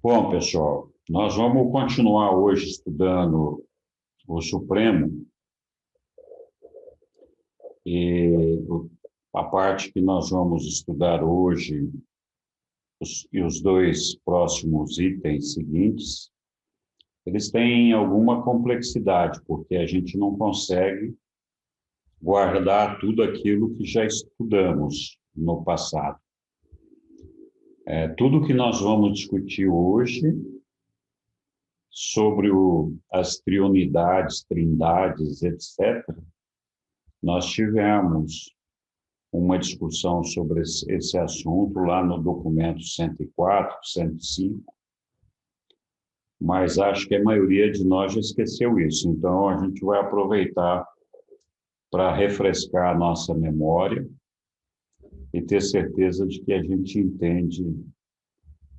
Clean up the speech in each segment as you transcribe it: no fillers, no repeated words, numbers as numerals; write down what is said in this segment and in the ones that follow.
Bom, pessoal, nós vamos continuar hoje estudando o Supremo e a parte que nós vamos estudar hoje e os dois próximos itens seguintes, eles têm alguma complexidade, porque a gente não consegue guardar tudo aquilo que já estudamos no passado. Tudo que nós vamos discutir hoje sobre as triunidades, trindades, etc., nós tivemos uma discussão sobre esse assunto lá no documento 104, 105, mas acho que a maioria de nós já esqueceu isso, então a gente vai aproveitar para refrescar a nossa memória e ter certeza de que a gente entende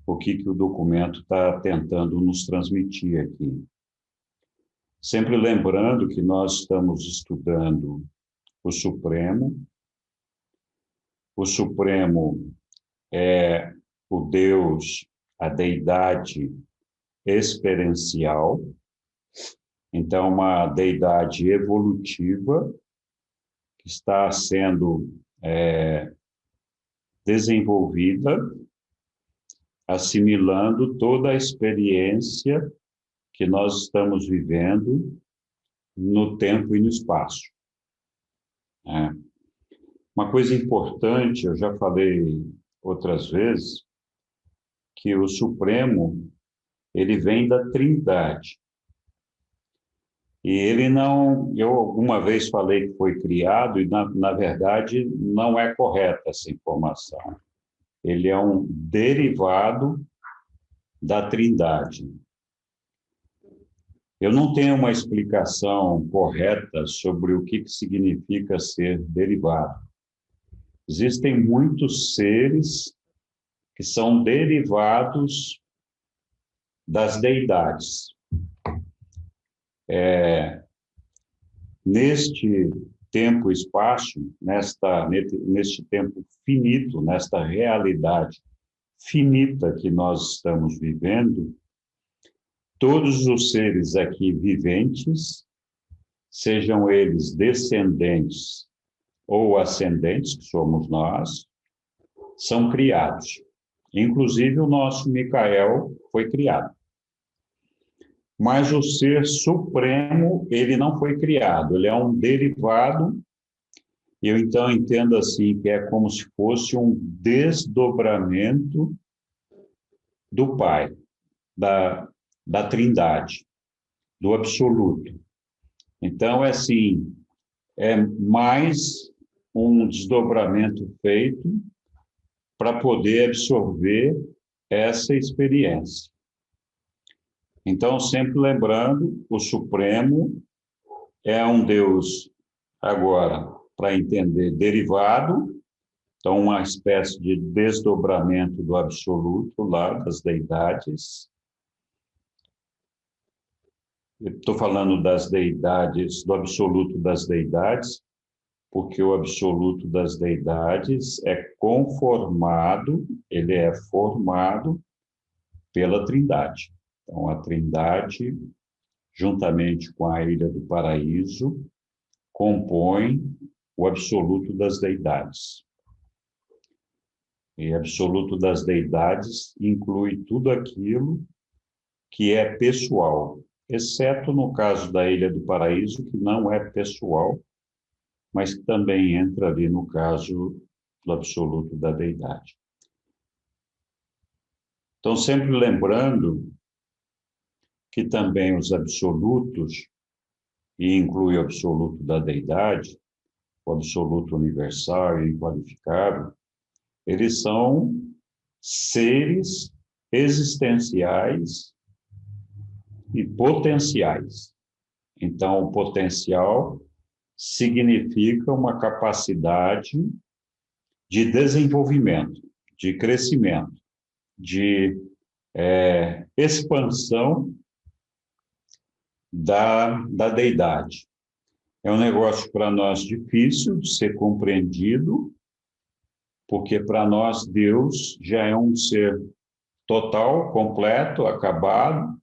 o que o documento está tentando nos transmitir aqui. Sempre lembrando que nós estamos estudando o Supremo. O Supremo é o Deus, a deidade experiencial, então uma deidade evolutiva que está sendo desenvolvida, assimilando toda a experiência que nós estamos vivendo no tempo e no espaço. Uma coisa importante, eu já falei outras vezes, que o Supremo, ele vem da Trindade. E ele não, eu alguma vez falei que foi criado, e na verdade não é correta essa informação. Ele é um derivado da Trindade. Eu não tenho uma explicação correta sobre o que significa ser derivado. Existem muitos seres que são derivados das deidades. Neste tempo e espaço, neste tempo finito, nesta realidade finita que nós estamos vivendo, todos os seres aqui viventes, sejam eles descendentes ou ascendentes, que somos nós, são criados. Inclusive o nosso Micael foi criado. Mas o ser supremo, ele não foi criado, ele é um derivado, e eu então entendo assim, que é como se fosse um desdobramento do Pai, da Trindade, do Absoluto. Então, assim, é mais um desdobramento feito para poder absorver essa experiência. Então, sempre lembrando, o Supremo é um Deus, agora, para entender, derivado, então uma espécie de desdobramento do absoluto lá, das deidades. Estou falando das deidades, do absoluto das deidades, porque o absoluto das deidades é conformado, ele é formado pela Trindade. Então, a Trindade, juntamente com a Ilha do Paraíso, compõe o absoluto das deidades. E absoluto das deidades inclui tudo aquilo que é pessoal, exceto no caso da Ilha do Paraíso, que não é pessoal, mas que também entra ali no caso do absoluto da deidade. Então, sempre lembrando que também os absolutos, e inclui o absoluto da deidade, o absoluto universal e inqualificável, eles são seres existenciais e potenciais. Então, o potencial significa uma capacidade de desenvolvimento, de crescimento, de expansão da deidade. É um negócio para nós difícil de ser compreendido, porque para nós Deus já é um ser total, completo, acabado,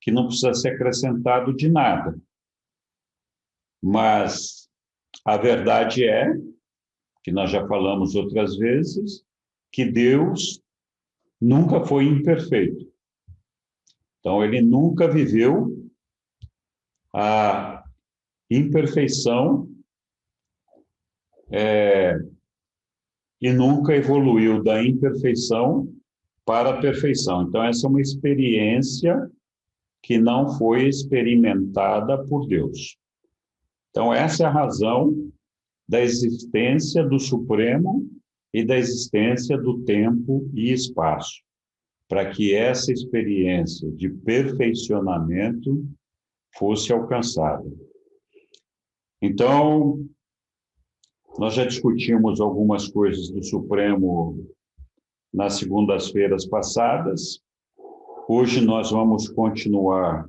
que não precisa ser acrescentado de nada. Mas a verdade é, que nós já falamos outras vezes, que Deus nunca foi imperfeito. Então, ele nunca viveu a imperfeição e nunca evoluiu da imperfeição para a perfeição. Então, essa é uma experiência que não foi experimentada por Deus. Então, essa é a razão da existência do Supremo e da existência do tempo e espaço, para que essa experiência de perfeicionamento fosse alcançada. Então, nós já discutimos algumas coisas do Supremo nas segundas-feiras passadas. Hoje nós vamos continuar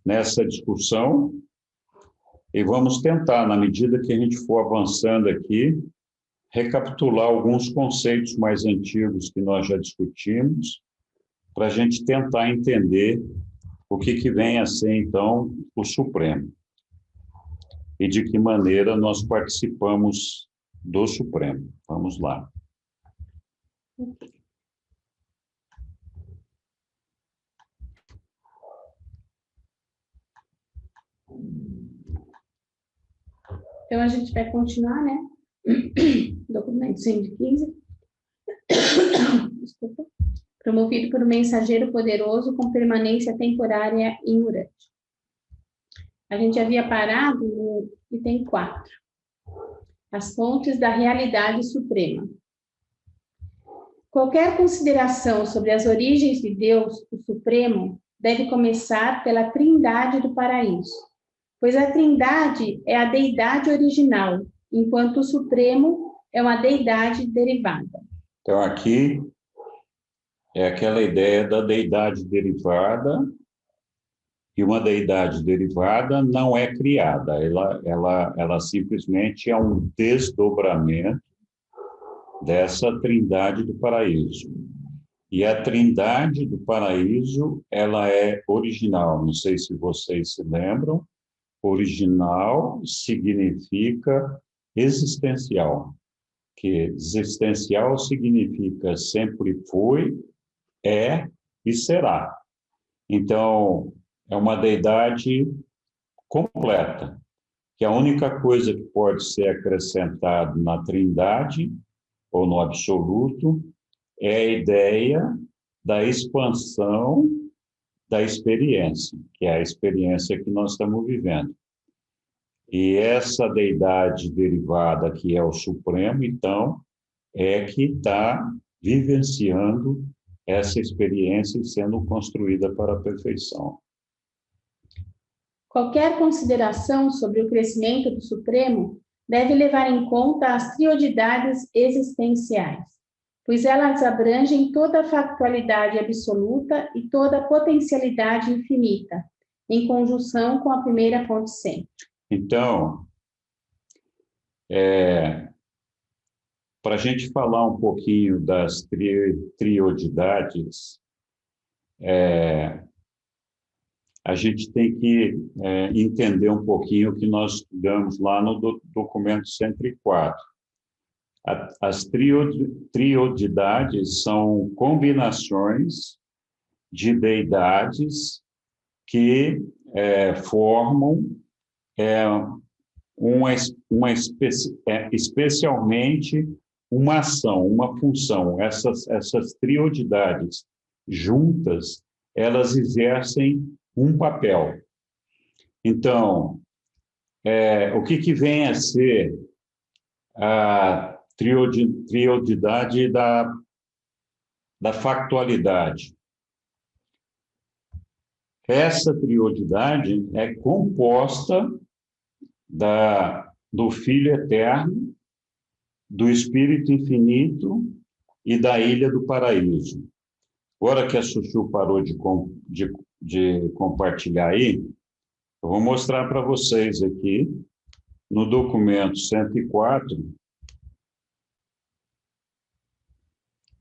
nessa discussão e vamos tentar, na medida que a gente for avançando aqui, recapitular alguns conceitos mais antigos que nós já discutimos, para a gente tentar entender o que vem a ser, então, o Supremo. E de que maneira nós participamos do Supremo. Vamos lá. Então, a gente vai continuar, né? Documento 115. Desculpa. Promovido por um mensageiro poderoso com permanência temporária em Urântia. A gente havia parado no item 4. As fontes da realidade suprema. Qualquer consideração sobre as origens de Deus, o Supremo, deve começar pela Trindade do Paraíso, pois a Trindade é a deidade original, enquanto o Supremo é uma deidade derivada. Então, aqui é aquela ideia da deidade derivada, e uma deidade derivada não é criada, ela simplesmente é um desdobramento dessa Trindade do Paraíso. E a Trindade do Paraíso, ela é original, não sei se vocês se lembram, original significa existencial, que existencial significa sempre foi, é e será. Então, é uma deidade completa, que a única coisa que pode ser acrescentada na Trindade, ou no absoluto, é a ideia da expansão da experiência, que é a experiência que nós estamos vivendo. E essa deidade derivada, que é o Supremo, então, é que está vivenciando essa experiência e sendo construída para a perfeição. Qualquer consideração sobre o crescimento do Supremo deve levar em conta as triodidades existenciais, pois elas abrangem toda a factualidade absoluta e toda a potencialidade infinita, em conjunção com a primeira fonte sempre. Então, para a gente falar um pouquinho das triodidades, a gente tem que entender um pouquinho o que nós estudamos lá no documento 104. As triodidades são combinações de deidades que formam especialmente uma ação, uma função. Essas triodidades juntas, elas exercem um papel. Então, o que vem a ser a triodidade da factualidade? Essa triodidade é composta do Filho Eterno, do Espírito Infinito e da Ilha do Paraíso. Agora que a Chuchu parou de compartilhar aí, eu vou mostrar para vocês aqui, no documento 104,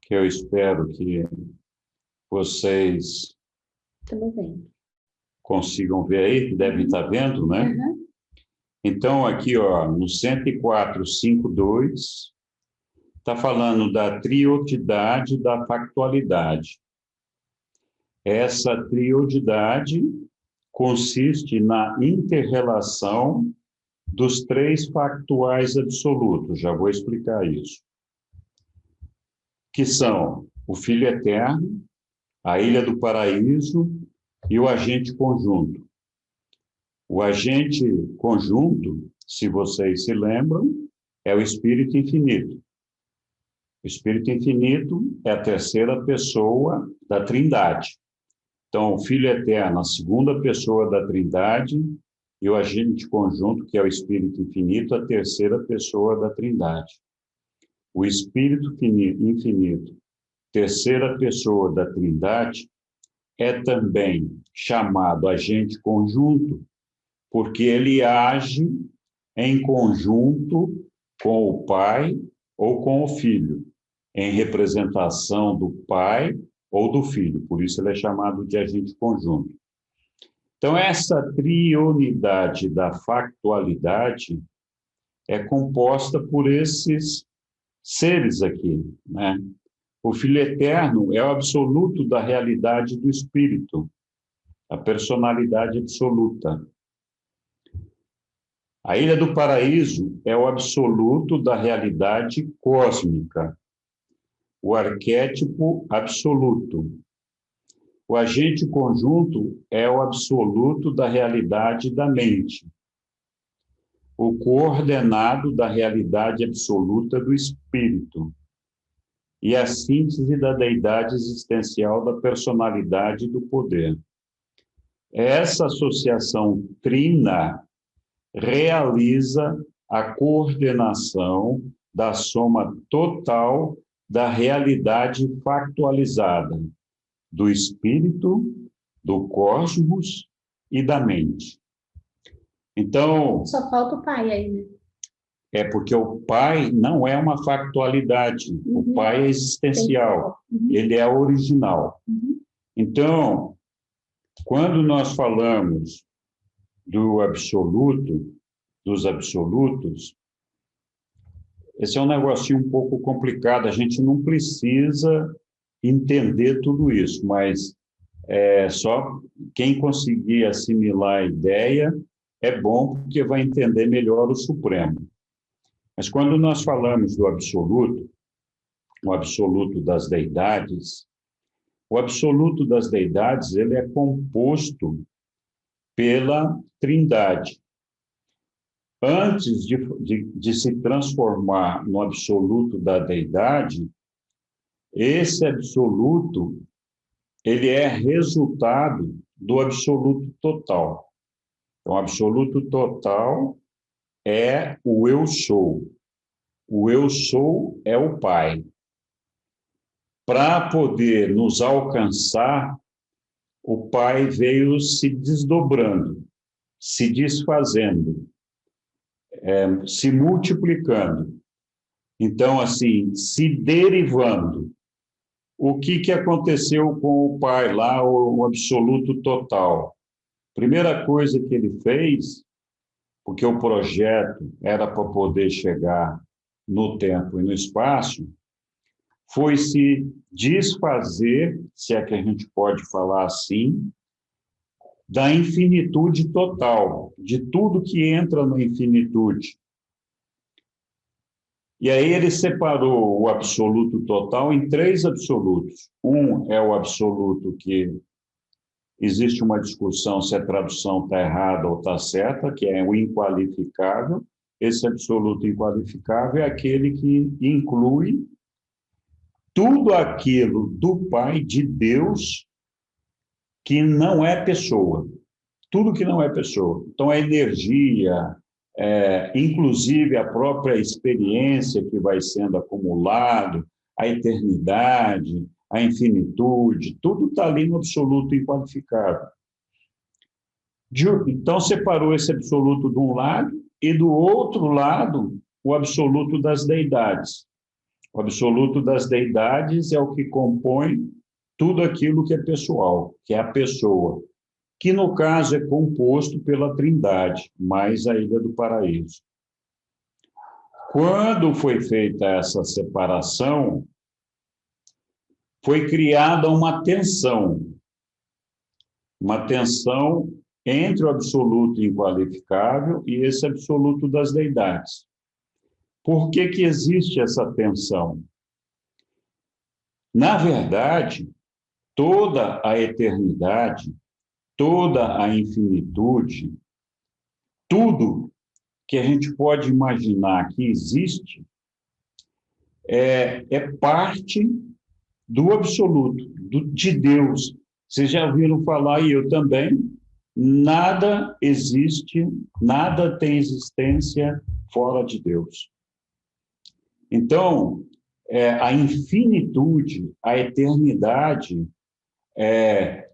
que eu espero que vocês Estamos vendo. consigam ver aí, devem estar vendo, né? Uhum. Então, aqui, ó, no 104.5.2, está falando da trioidade da factualidade. Essa trioidade consiste na inter-relação dos três factuais absolutos. Já vou explicar isso. Que são o Filho Eterno, a Ilha do Paraíso e o agente conjunto. O agente conjunto, se vocês se lembram, é o Espírito Infinito. O Espírito Infinito é a terceira pessoa da Trindade. Então, o Filho Eterno, a segunda pessoa da Trindade, e o agente conjunto, que é o Espírito Infinito, a terceira pessoa da Trindade. O Espírito Infinito, terceira pessoa da Trindade, é também chamado agente conjunto, porque ele age em conjunto com o Pai ou com o Filho, em representação do Pai ou do Filho. Por isso ele é chamado de agente conjunto. Então, essa triunidade da factualidade é composta por esses seres aqui, né? O Filho Eterno é o absoluto da realidade do Espírito, a personalidade absoluta. A Ilha do Paraíso é o absoluto da realidade cósmica, o arquétipo absoluto. O agente conjunto é o absoluto da realidade da mente, o coordenado da realidade absoluta do espírito e a síntese da deidade existencial da personalidade do poder. Essa associação trina realiza a coordenação da soma total da realidade factualizada do espírito, do cosmos e da mente. Então, Só falta o pai aí, né? é porque o Pai não é uma factualidade, o Pai é existencial, ele é original. Então, quando nós falamos do absoluto, dos absolutos, esse é um negocinho um pouco complicado, a gente não precisa entender tudo isso, mas só quem conseguir assimilar a ideia é bom, porque vai entender melhor o Supremo. Mas quando nós falamos do absoluto, o absoluto das deidades, o absoluto das deidades, ele é composto pela Trindade. Antes de se transformar no absoluto da deidade, esse absoluto, ele é resultado do absoluto total. Então, o absoluto total é o eu sou. O eu sou é o Pai. Para poder nos alcançar, o Pai veio se desdobrando, se desfazendo, se multiplicando. Então, assim, se derivando. O que aconteceu com o Pai lá, o absoluto total? Primeira coisa que ele fez, porque o projeto era para poder chegar no tempo e no espaço, foi se desfazer, se é que a gente pode falar assim, da infinitude total, de tudo que entra na infinitude. E aí ele separou o absoluto total em três absolutos. Um é o absoluto que existe uma discussão se a tradução está errada ou está certa, que é o inqualificável. Esse absoluto inqualificável é aquele que inclui tudo aquilo do Pai, de Deus, que não é pessoa. Tudo que não é pessoa. Então, a energia, inclusive a própria experiência que vai sendo acumulado, a eternidade, a infinitude, tudo está ali no absoluto inqualificável. Então, separou esse absoluto de um lado e, do outro lado, o absoluto das deidades. O absoluto das deidades é o que compõe tudo aquilo que é pessoal, que é a pessoa, que no caso é composto pela Trindade, mais a Ilha do Paraíso. Quando foi feita essa separação, foi criada uma tensão entre o absoluto inqualificável e esse absoluto das deidades. Por que que existe essa tensão? Na verdade, toda a eternidade, toda a infinitude, tudo que a gente pode imaginar que existe, é parte do absoluto, de Deus. Vocês já ouviram falar, e eu também, nada existe, nada tem existência fora de Deus. Então, a infinitude, a eternidade,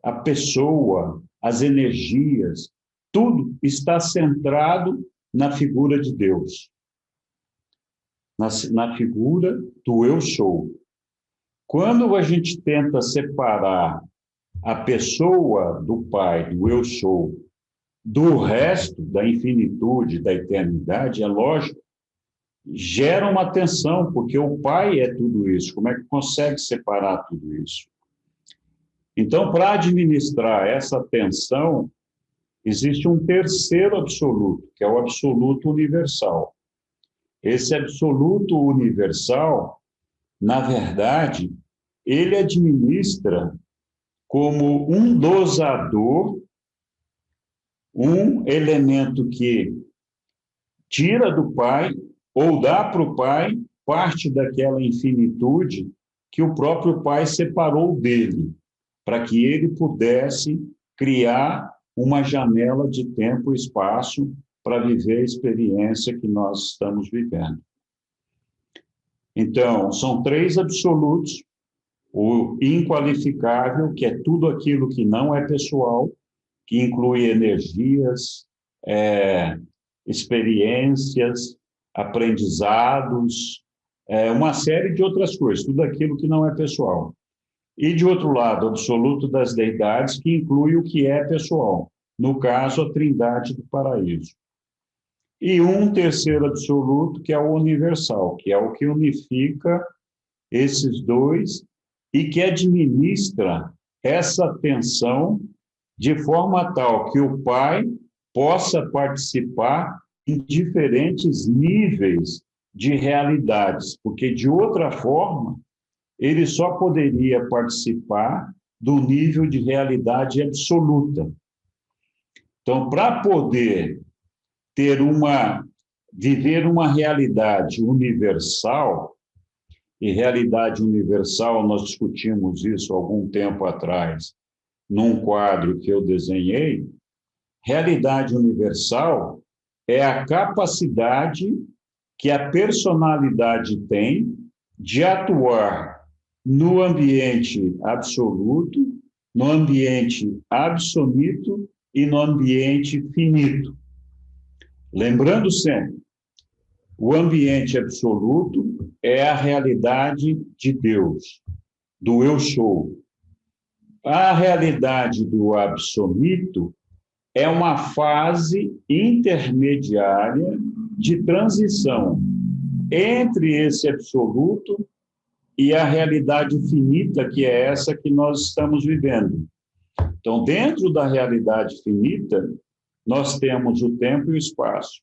a pessoa, as energias, tudo está centrado na figura de Deus, na figura do eu sou. Quando a gente tenta separar a pessoa do Pai, do eu sou, do resto, da infinitude, da eternidade, é lógico, gera uma tensão, porque o Pai é tudo isso. Como é que consegue separar tudo isso? Então, para administrar essa tensão, existe um terceiro absoluto, que é o absoluto universal. Esse absoluto universal, na verdade, ele administra como um dosador, um elemento que tira do Pai ou dá para o Pai parte daquela infinitude que o próprio Pai separou dele, para que ele pudesse criar uma janela de tempo e espaço para viver a experiência que nós estamos vivendo. Então, são três absolutos: o inqualificável, que é tudo aquilo que não é pessoal, que inclui energias, experiências, aprendizados, uma série de outras coisas, tudo aquilo que não é pessoal. E, de outro lado, o absoluto das deidades, que inclui o que é pessoal, no caso, a Trindade do Paraíso. E um terceiro absoluto, que é o universal, que é o que unifica esses dois e que administra essa tensão de forma tal que o Pai possa participar em diferentes níveis de realidades, porque, de outra forma, ele só poderia participar do nível de realidade absoluta. Então, para poder viver uma realidade universal, e realidade universal, nós discutimos isso há algum tempo atrás, num quadro que eu desenhei, realidade universal é a capacidade que a personalidade tem de atuar no ambiente absoluto, no ambiente absoluto e no ambiente finito. Lembrando sempre, o ambiente absoluto é a realidade de Deus, do eu sou. A realidade do absoluto é uma fase intermediária de transição entre esse absoluto e a realidade finita, que é essa que nós estamos vivendo. Então, dentro da realidade finita, nós temos o tempo e o espaço.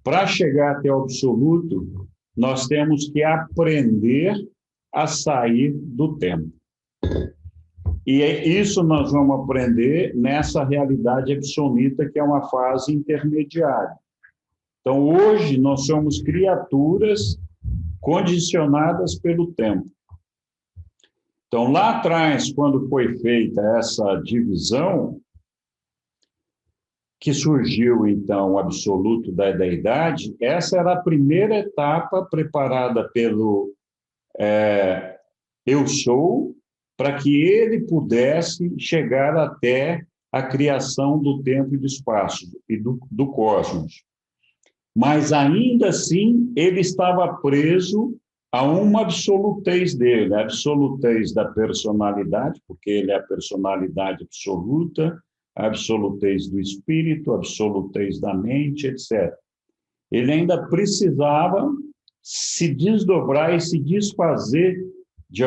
Para chegar até o absoluto, nós temos que aprender a sair do tempo. E isso nós vamos aprender nessa realidade absoluta, que é uma fase intermediária. Então, hoje, nós somos criaturas condicionadas pelo tempo. Então, lá atrás, quando foi feita essa divisão, que surgiu, então, o absoluto da deidade, essa era a primeira etapa preparada pelo eu sou, para que ele pudesse chegar até a criação do tempo e do espaço, e do cosmos. Mas, ainda assim, ele estava preso há uma absolutez dele, a absolutez da personalidade, porque ele é a personalidade absoluta, a absolutez do espírito, a absolutez da mente, etc. Ele ainda precisava se desdobrar e se desfazer de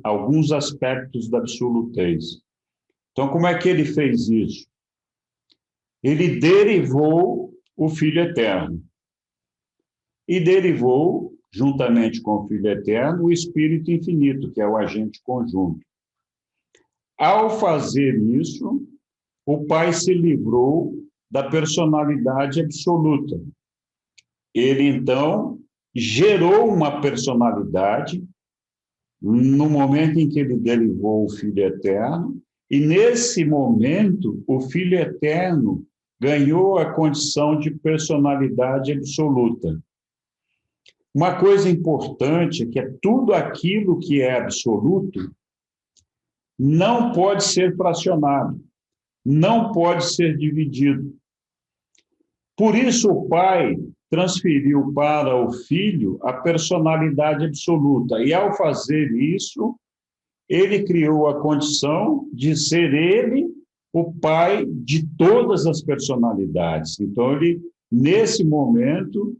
alguns aspectos da absolutez. Então, como é que ele fez isso? Ele derivou o Filho Eterno. E derivou, juntamente com o Filho Eterno, o Espírito Infinito, que é o agente conjunto. Ao fazer isso, o Pai se livrou da personalidade absoluta. Ele, então, gerou uma personalidade no momento em que ele derivou o Filho Eterno, e nesse momento, o Filho Eterno ganhou a condição de personalidade absoluta. Uma coisa importante é que tudo aquilo que é absoluto não pode ser fracionado, não pode ser dividido. Por isso, o Pai transferiu para o Filho a personalidade absoluta, e ao fazer isso, ele criou a condição de ser ele o Pai de todas as personalidades. Então, ele, nesse momento,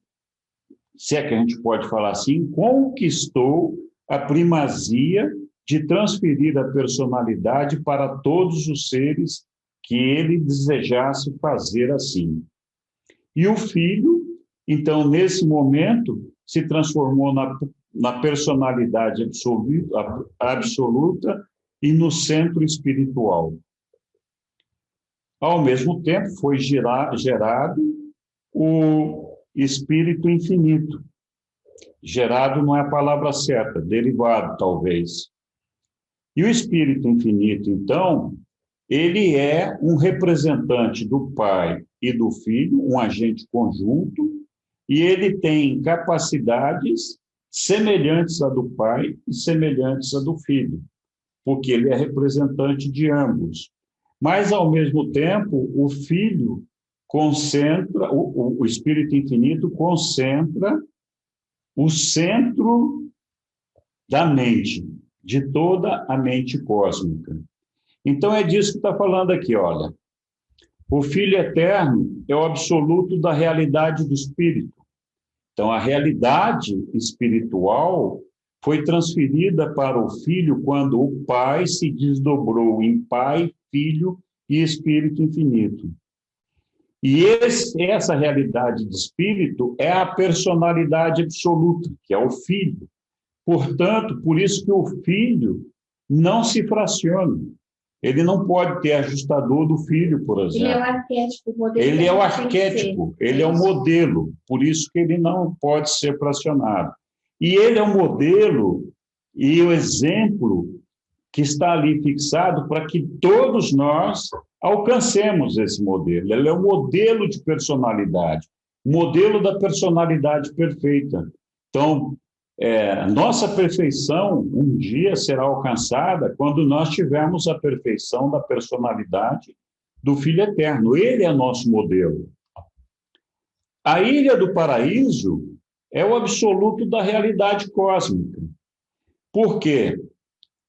se é que a gente pode falar assim, conquistou a primazia de transferir a personalidade para todos os seres que ele desejasse fazer assim. E o Filho, então, nesse momento, se transformou na personalidade absoluta e no centro espiritual. Ao mesmo tempo, foi gerado o Espírito Infinito. Gerado não é a palavra certa, derivado, talvez. E o Espírito Infinito, então, ele é um representante do Pai e do Filho, um agente conjunto, e ele tem capacidades semelhantes à do Pai e semelhantes à do Filho, porque ele é representante de ambos. Mas, ao mesmo tempo, o Filho concentra, o Espírito Infinito concentra o centro da mente, de toda a mente cósmica. Então, é disso que está falando aqui, olha. O Filho Eterno é o absoluto da realidade do Espírito. Então, a realidade espiritual foi transferida para o Filho quando o Pai se desdobrou em Pai, Filho e Espírito Infinito. E essa realidade de Espírito é a personalidade absoluta, que é o Filho. Portanto, por isso que o Filho não se fraciona. Ele não pode ter ajustador do Filho, por exemplo. Ele é o arquétipo, o modelo. Ele é o arquétipo, ele é o modelo, por isso que ele não pode ser fracionado. E ele é o modelo e o exemplo que está ali fixado para que todos nós alcancemos esse modelo. Ele é o modelo de personalidade, o modelo da personalidade perfeita. Então, nossa perfeição um dia será alcançada quando nós tivermos a perfeição da personalidade do Filho Eterno. Ele é nosso modelo. A Ilha do Paraíso é o absoluto da realidade cósmica. Por quê?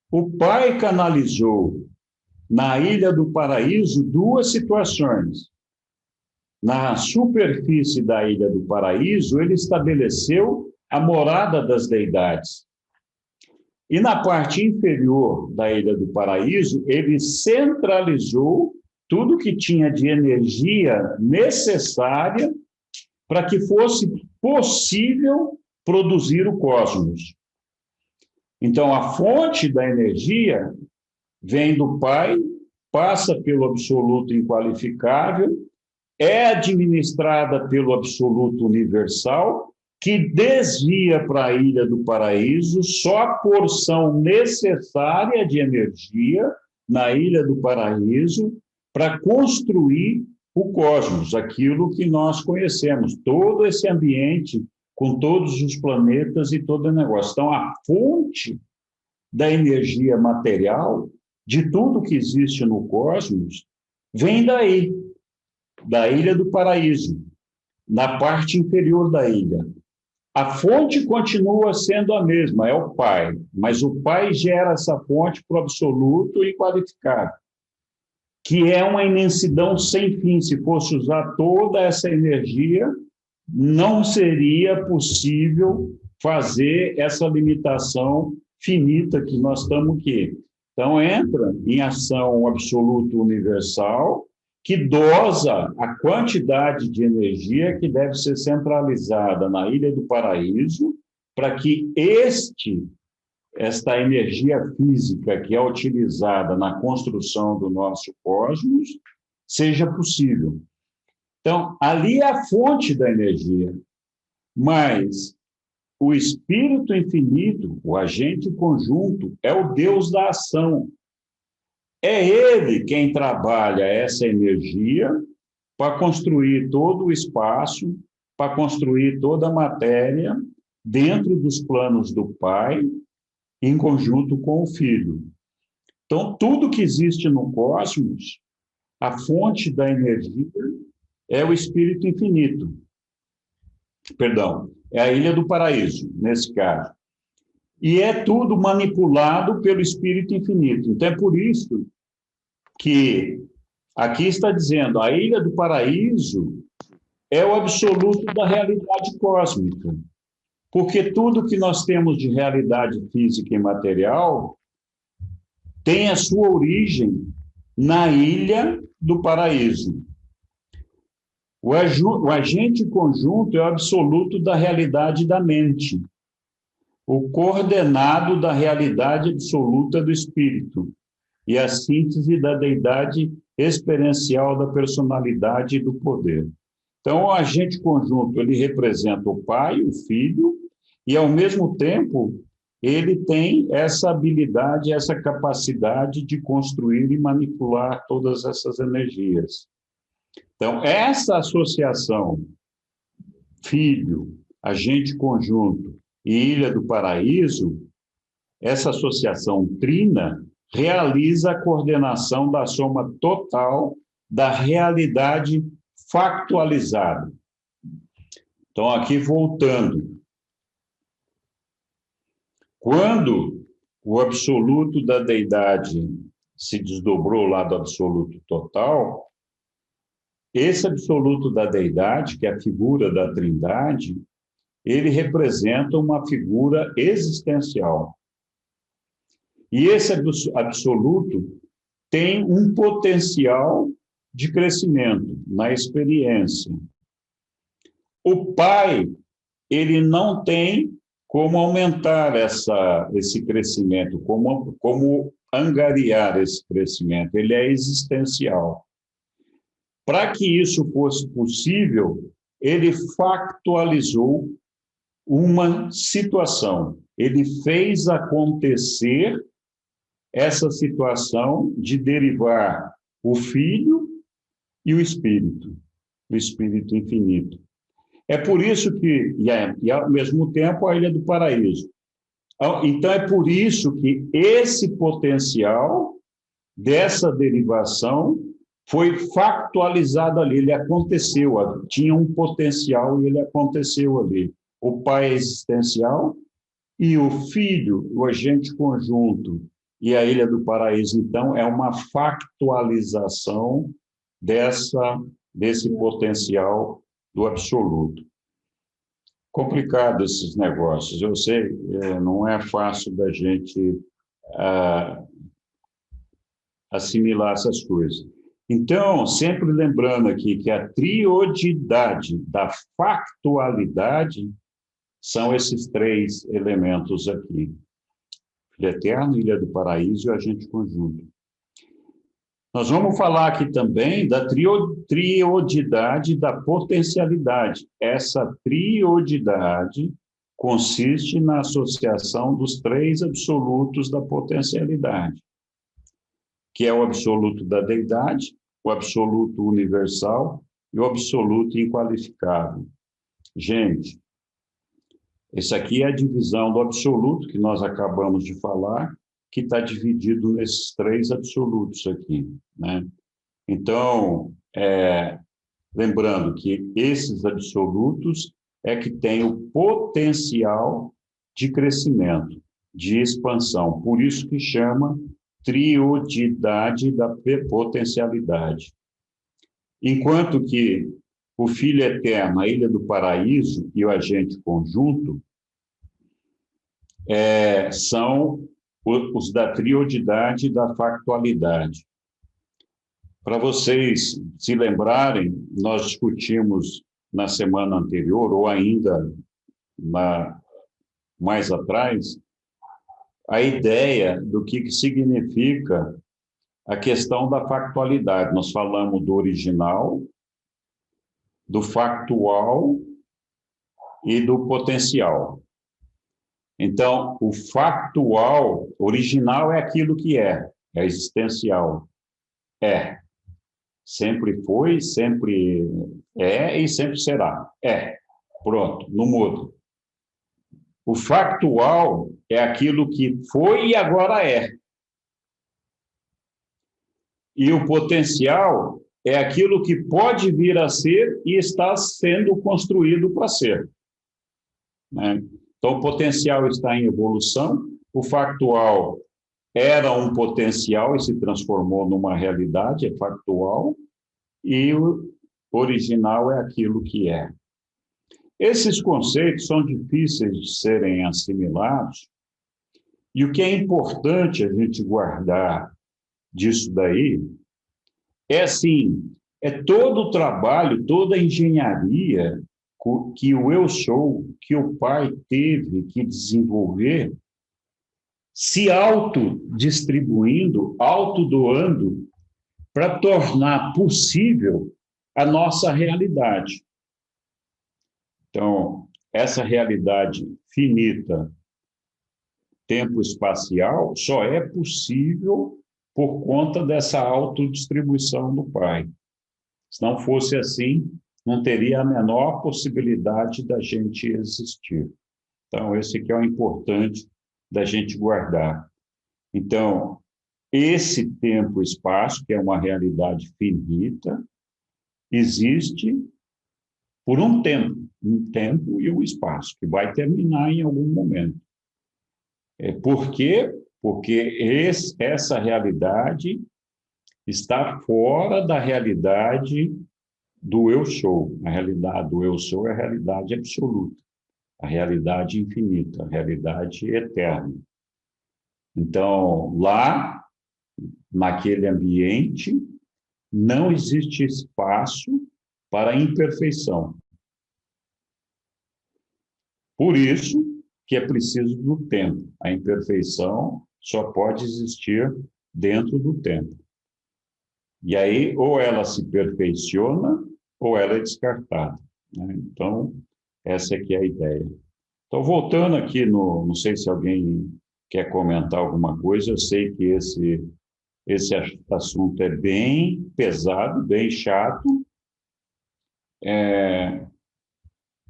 O Pai canalizou na Ilha do Paraíso duas situações. Na superfície da Ilha do Paraíso, ele estabeleceu a morada das deidades. E na parte inferior da Ilha do Paraíso, ele centralizou tudo que tinha de energia necessária para que fosse possível produzir o cosmos. Então, a fonte da energia vem do Pai, passa pelo absoluto inqualificável, é administrada pelo absoluto universal, que desvia para a Ilha do Paraíso só a porção necessária de energia na Ilha do Paraíso para construir o cosmos, aquilo que nós conhecemos, todo esse ambiente com todos os planetas e todo o negócio. Então, a fonte da energia material, de tudo que existe no cosmos, vem daí, da Ilha do Paraíso, na parte inferior da ilha. A fonte continua sendo a mesma, é o Pai, mas o Pai gera essa fonte para o absoluto e qualificado, que é uma imensidão sem fim. Se fosse usar toda essa energia, não seria possível fazer essa limitação finita que nós estamos aqui. Então, entra em ação o absoluto universal, que dosa a quantidade de energia que deve ser centralizada na Ilha do Paraíso, para que esta energia física que é utilizada na construção do nosso cosmos seja possível. Então, ali é a fonte da energia, mas o Espírito Infinito, o agente conjunto, é o Deus da ação. É ele quem trabalha essa energia para construir todo o espaço, para construir toda a matéria dentro dos planos do Pai, em conjunto com o Filho. Então, tudo que existe no cosmos, a fonte da energia é o Espírito Infinito. Perdão, é a Ilha do Paraíso, nesse caso. E é tudo manipulado pelo Espírito Infinito. Então, é por isso que aqui está dizendo, a Ilha do Paraíso é o absoluto da realidade cósmica. Porque tudo que nós temos de realidade física e material tem a sua origem na Ilha do Paraíso. O agente conjunto é o absoluto da realidade da mente, o coordenado da realidade absoluta do espírito e a síntese da deidade experiencial da personalidade e do poder. Então, o agente conjunto, ele representa o Pai, o Filho, e, ao mesmo tempo, ele tem essa habilidade, essa capacidade de construir e manipular todas essas energias. Então, essa associação Filho, agente conjunto e Ilha do Paraíso, essa associação trina realiza a coordenação da soma total da realidade factualizada. Então, aqui voltando. Quando o absoluto da deidade se desdobrou lá do absoluto total, esse absoluto da deidade, que é a figura da Trindade, ele representa uma figura existencial. E esse absoluto tem um potencial de crescimento na experiência. O Pai, ele não tem como aumentar esse crescimento, como angariar esse crescimento, ele é existencial. Para que isso fosse possível, ele factualizou uma situação, ele fez acontecer essa situação de derivar o Filho e o Espírito Infinito. É por isso que, e ao mesmo tempo, a Ilha do Paraíso. Então, é por isso que esse potencial dessa derivação foi factualizado ali, ele aconteceu, tinha um potencial e ele aconteceu ali. O Pai é existencial e o Filho, o agente conjunto, e a Ilha do Paraíso, então, é uma factualização desse potencial do absoluto. Complicado esses negócios, eu sei, não é fácil da gente assimilar essas coisas. Então, sempre lembrando aqui que a triodidade da factualidade são esses três elementos aqui. Filho eterno, Ilha do Paraíso e o agente conjunto. Nós vamos falar aqui também da triodidade da potencialidade. Essa triodidade consiste na associação dos três absolutos da potencialidade, que é o absoluto da deidade, o absoluto universal e o absoluto inqualificável. Gente, essa aqui é a divisão do absoluto que nós acabamos de falar, que está dividido nesses três absolutos aqui, né? Então, lembrando que esses absolutos é que tem o potencial de crescimento, de expansão. Por isso que chama triodidade da potencialidade. Enquanto que o Filho Eterno, a Ilha do Paraíso e o agente conjunto são os da triodidade e da factualidade. Para vocês se lembrarem, nós discutimos na semana anterior, ou ainda mais atrás, a ideia do que significa a questão da factualidade. Nós falamos do original, do factual e do potencial. Então, o factual, original é aquilo que é existencial. Sempre foi, sempre é e sempre será. Pronto, não muda. O factual é aquilo que foi e agora é. E o potencial é aquilo que pode vir a ser e está sendo construído para ser. Né? Então, o potencial está em evolução, o factual era um potencial e se transformou numa realidade, é factual, e o original é aquilo que é. Esses conceitos são difíceis de serem assimilados, e o que é importante a gente guardar disso daí assim, todo o trabalho, toda a engenharia que o eu sou, que o pai teve que desenvolver, se autodistribuindo, autodoando, para tornar possível a nossa realidade. Então, essa realidade finita, tempo-espacial, só é possível por conta dessa autodistribuição do Pai. Se não fosse assim, não teria a menor possibilidade da gente existir. Então, esse aqui é o importante da gente guardar. Então, esse tempo-espaço, que é uma realidade finita, existe por um tempo e um espaço, que vai terminar em algum momento. Por quê? Porque essa realidade está fora da realidade do eu sou. A realidade do eu sou é a realidade absoluta, a realidade infinita, a realidade eterna. Então, lá, naquele ambiente, não existe espaço para imperfeição. Por isso que é preciso do tempo. A imperfeição só pode existir dentro do tempo. E aí, ou ela se perfeiciona, ou ela é descartada. Né? Então, essa aqui é a ideia. Então, voltando aqui, não sei se alguém quer comentar alguma coisa, eu sei que esse assunto é bem pesado, bem chato.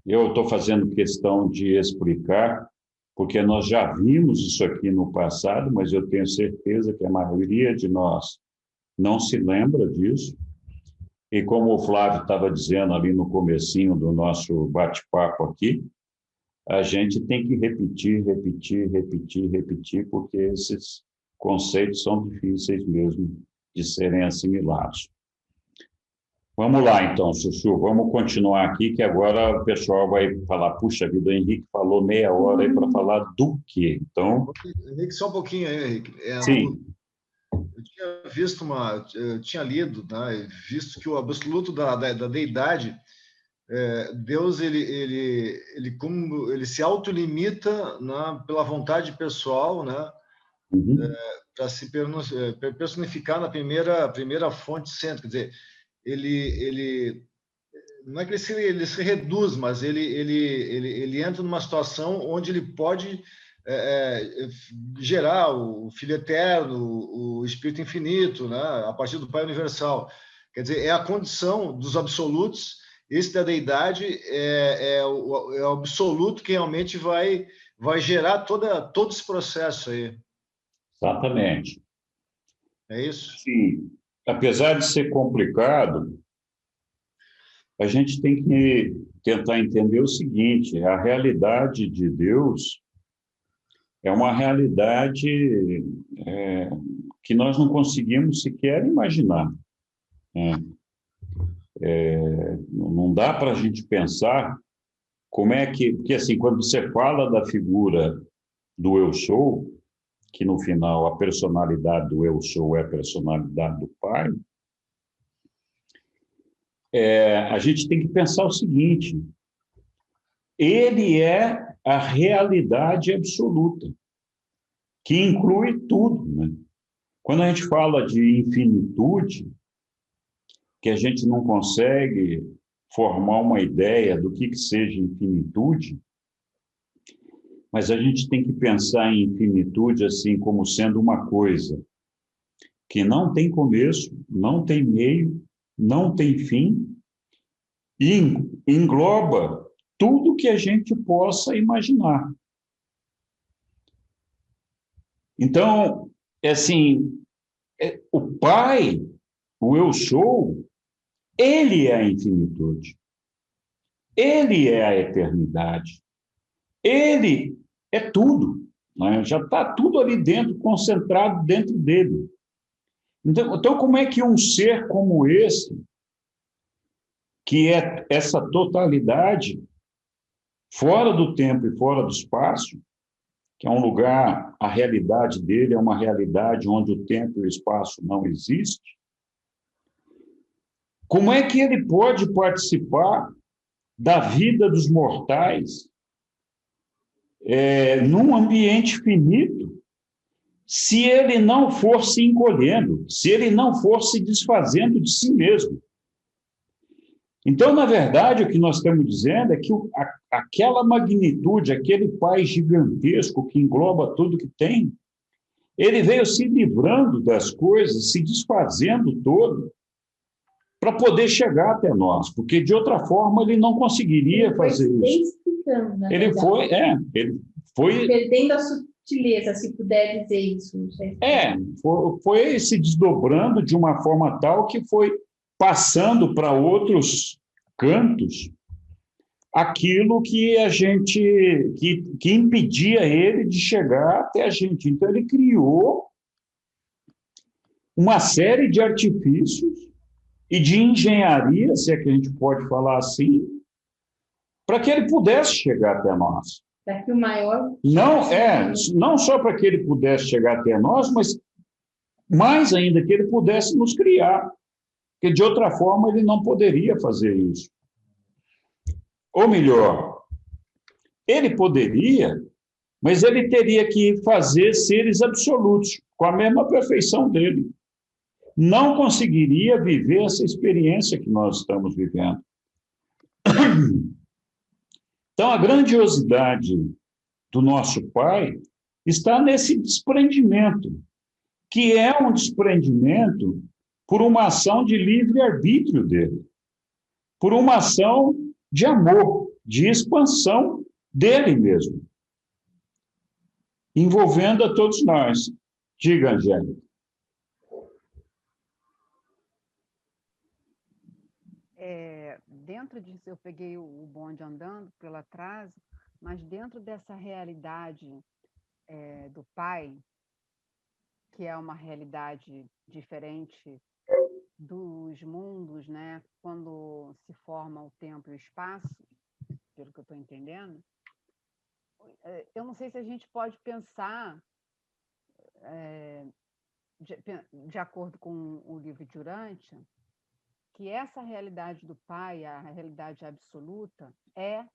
Eu estou fazendo questão de explicar, porque nós já vimos isso aqui no passado, mas eu tenho certeza que a maioria de nós não se lembra disso. E como o Flávio estava dizendo ali no comecinho do nosso bate-papo aqui, a gente tem que repetir, porque esses conceitos são difíceis mesmo de serem assimilados. Vamos lá, então, Sussu, vamos continuar aqui, que agora o pessoal vai falar, puxa vida, o Henrique falou meia hora aí para falar do quê? Então... Henrique, só um pouquinho aí, Henrique. Sim. Eu tinha lido, né, visto que o absoluto da deidade, Deus, ele se autolimita, né, pela vontade pessoal, né, para se personificar na primeira fonte centro. Quer dizer, ele não é que ele se reduz, mas ele entra numa situação onde ele pode gerar o Filho Eterno, o Espírito Infinito, né, a partir do Pai Universal. Quer dizer, é a condição dos absolutos. Esse da deidade é o absoluto que realmente vai gerar todo esse processo aí. Exatamente. É isso? Sim. Apesar de ser complicado, a gente tem que tentar entender o seguinte: a realidade de Deus é uma realidade que nós não conseguimos sequer imaginar, né? Não dá para a gente pensar como é que... Porque, assim, quando você fala da figura do eu sou, que no final a personalidade do eu sou é a personalidade do Pai, a gente tem que pensar o seguinte: ele é a realidade absoluta, que inclui tudo, né? Quando a gente fala de infinitude, que a gente não consegue formar uma ideia do que seja infinitude, mas a gente tem que pensar em infinitude assim como sendo uma coisa que não tem começo, não tem meio, não tem fim, e engloba tudo que a gente possa imaginar. Então, assim, o Pai, o eu sou, ele é a infinitude, ele é a eternidade, ele é tudo, né? Já está tudo ali dentro, concentrado dentro dele. Então, como é que um ser como esse, que é essa totalidade, fora do tempo e fora do espaço, que é um lugar, a realidade dele é uma realidade onde o tempo e o espaço não existem, como é que ele pode participar da vida dos mortais num ambiente finito, se ele não for se encolhendo, se ele não for se desfazendo de si mesmo? Então, na verdade, o que nós estamos dizendo é que aquela magnitude, aquele Pai gigantesco que engloba tudo que tem, ele veio se livrando das coisas, se desfazendo todo, para poder chegar até nós, porque de outra forma ele não conseguiria fazer isso. Ele foi perdendo a sutileza, se puder dizer isso. Não sei. Foi se desdobrando de uma forma tal que foi passando para outros cantos aquilo que a gente que impedia ele de chegar até a gente. Então ele criou uma série de artifícios e de engenharia, se é que a gente pode falar assim, para que ele pudesse chegar até nós. Para que o maior... Não só para que ele pudesse chegar até nós, mas mais ainda que ele pudesse nos criar, porque de outra forma ele não poderia fazer isso. Ou melhor, ele poderia, mas ele teria que fazer seres absolutos, com a mesma perfeição dele. Não conseguiria viver essa experiência que nós estamos vivendo. Então, a grandiosidade do nosso Pai está nesse desprendimento, que é um desprendimento por uma ação de livre-arbítrio dele, por uma ação de amor, de expansão dele mesmo, envolvendo a todos nós. Diga, Angélica. Dentro disso, eu peguei o bonde andando pela trás, mas dentro dessa realidade do Pai, que é uma realidade diferente dos mundos, né? Quando se forma o tempo e o espaço, pelo que eu estou entendendo, eu não sei se a gente pode pensar, de acordo com o livro de Urântia, que essa realidade do Pai, a realidade absoluta, é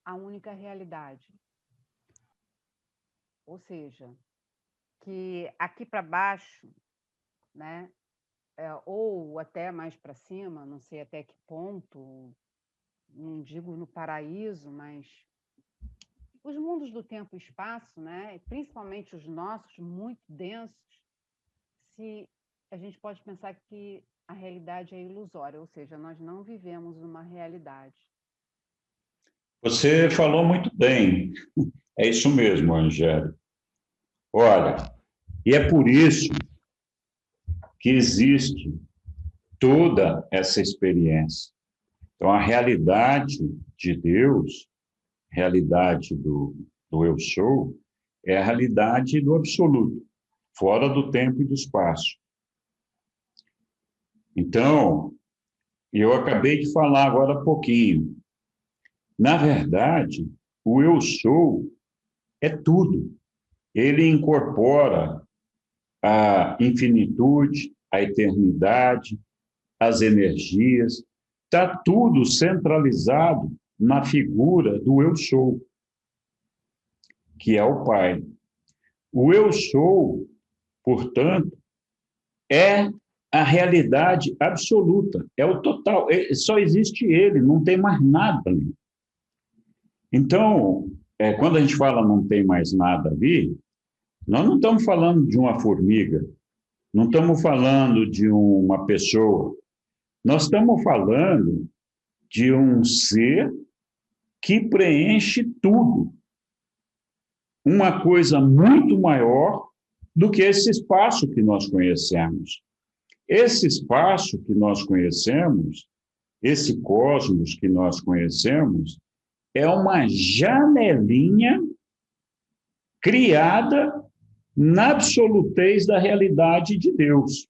a única realidade. Ou seja, que aqui para baixo, né, ou até mais para cima, não sei até que ponto, não digo no paraíso, mas os mundos do tempo e espaço, né, principalmente os nossos, muito densos, se a gente pode pensar que a realidade é ilusória, ou seja, nós não vivemos uma realidade. Você falou muito bem. É isso mesmo, Angélica. Olha, e é por isso que existe toda essa experiência. Então, a realidade de Deus, realidade do eu sou, é a realidade do absoluto, fora do tempo e do espaço. Então, eu acabei de falar agora há pouquinho. Na verdade, o eu sou é tudo. Ele incorpora a infinitude, a eternidade, as energias. Está tudo centralizado na figura do eu sou, que é o Pai. O eu sou, portanto, é a realidade absoluta, é o total, só existe ele, não tem mais nada ali. Então, quando a gente fala não tem mais nada ali, nós não estamos falando de uma formiga, não estamos falando de uma pessoa, nós estamos falando de um ser que preenche tudo. Uma coisa muito maior do que esse espaço que nós conhecemos. Esse espaço que nós conhecemos, esse cosmos que nós conhecemos, é uma janelinha criada na absolutez da realidade de Deus.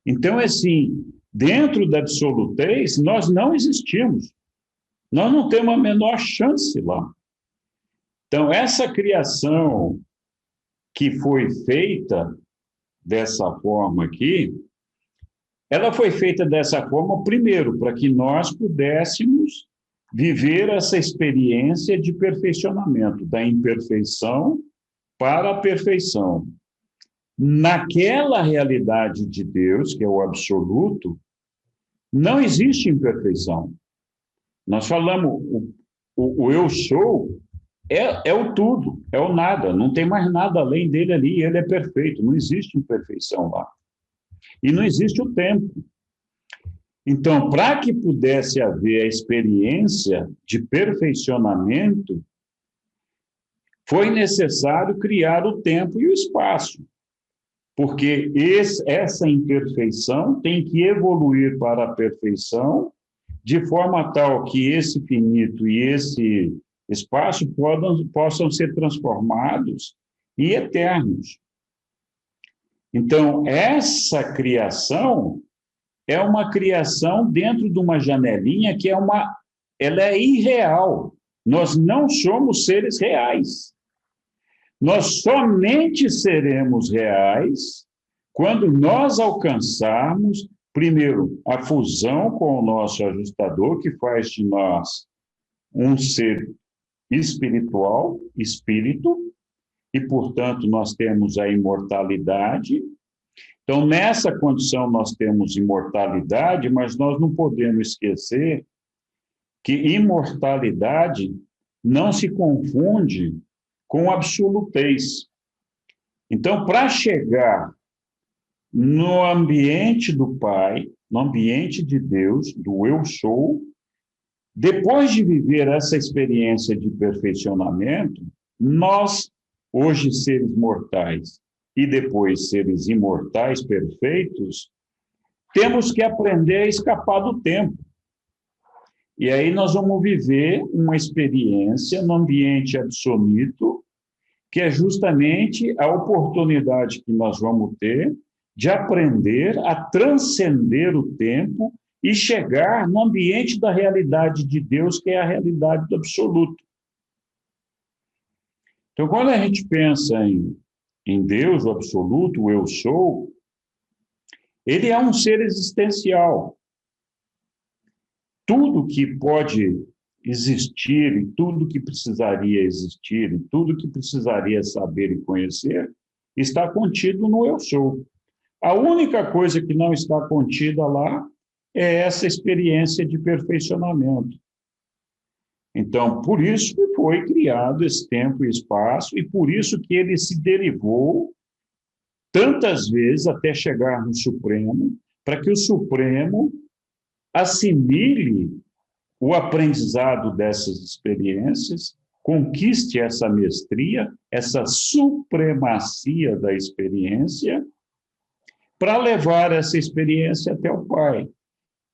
Então, assim, dentro da absolutez, nós não existimos. Nós não temos a menor chance lá. Então, essa criação que foi feita dessa forma aqui, ela foi feita dessa forma, primeiro, para que nós pudéssemos viver essa experiência de perfeccionamento, da imperfeição para a perfeição. Naquela realidade de Deus, que é o absoluto, não existe imperfeição. Nós falamos, o eu sou é o tudo, é o nada, não tem mais nada além dele ali, ele é perfeito, não existe imperfeição lá. E não existe o tempo. Então, para que pudesse haver a experiência de perfeccionamento, foi necessário criar o tempo e o espaço, porque essa imperfeição tem que evoluir para a perfeição, de forma tal que esse finito e esse espaço possam ser transformados em eternos. Então, essa criação é uma criação dentro de uma janelinha que ela é irreal. Nós não somos seres reais. Nós somente seremos reais quando nós alcançarmos, primeiro, a fusão com o nosso ajustador, que faz de nós um ser espiritual, espírito, e, portanto, nós temos a imortalidade. Então, nessa condição, nós temos imortalidade, mas nós não podemos esquecer que imortalidade não se confunde com absolutez. Então, para chegar no ambiente do Pai, no ambiente de Deus, do eu sou, depois de viver essa experiência de perfeccionamento, nós, hoje seres mortais e depois seres imortais perfeitos, temos que aprender a escapar do tempo. E aí nós vamos viver uma experiência no ambiente absoluto, que é justamente a oportunidade que nós vamos ter de aprender a transcender o tempo e chegar no ambiente da realidade de Deus, que é a realidade do absoluto. Então, quando a gente pensa em Deus, o absoluto, o eu sou, ele é um ser existencial. Tudo que pode existir e tudo que precisaria existir e tudo que precisaria saber e conhecer está contido no eu sou. A única coisa que não está contida lá é essa experiência de perfeccionamento. Então, por isso que foi criado esse tempo e espaço, e por isso que ele se derivou tantas vezes até chegar no Supremo, para que o Supremo assimile o aprendizado dessas experiências, conquiste essa mestria, essa supremacia da experiência, para levar essa experiência até o Pai.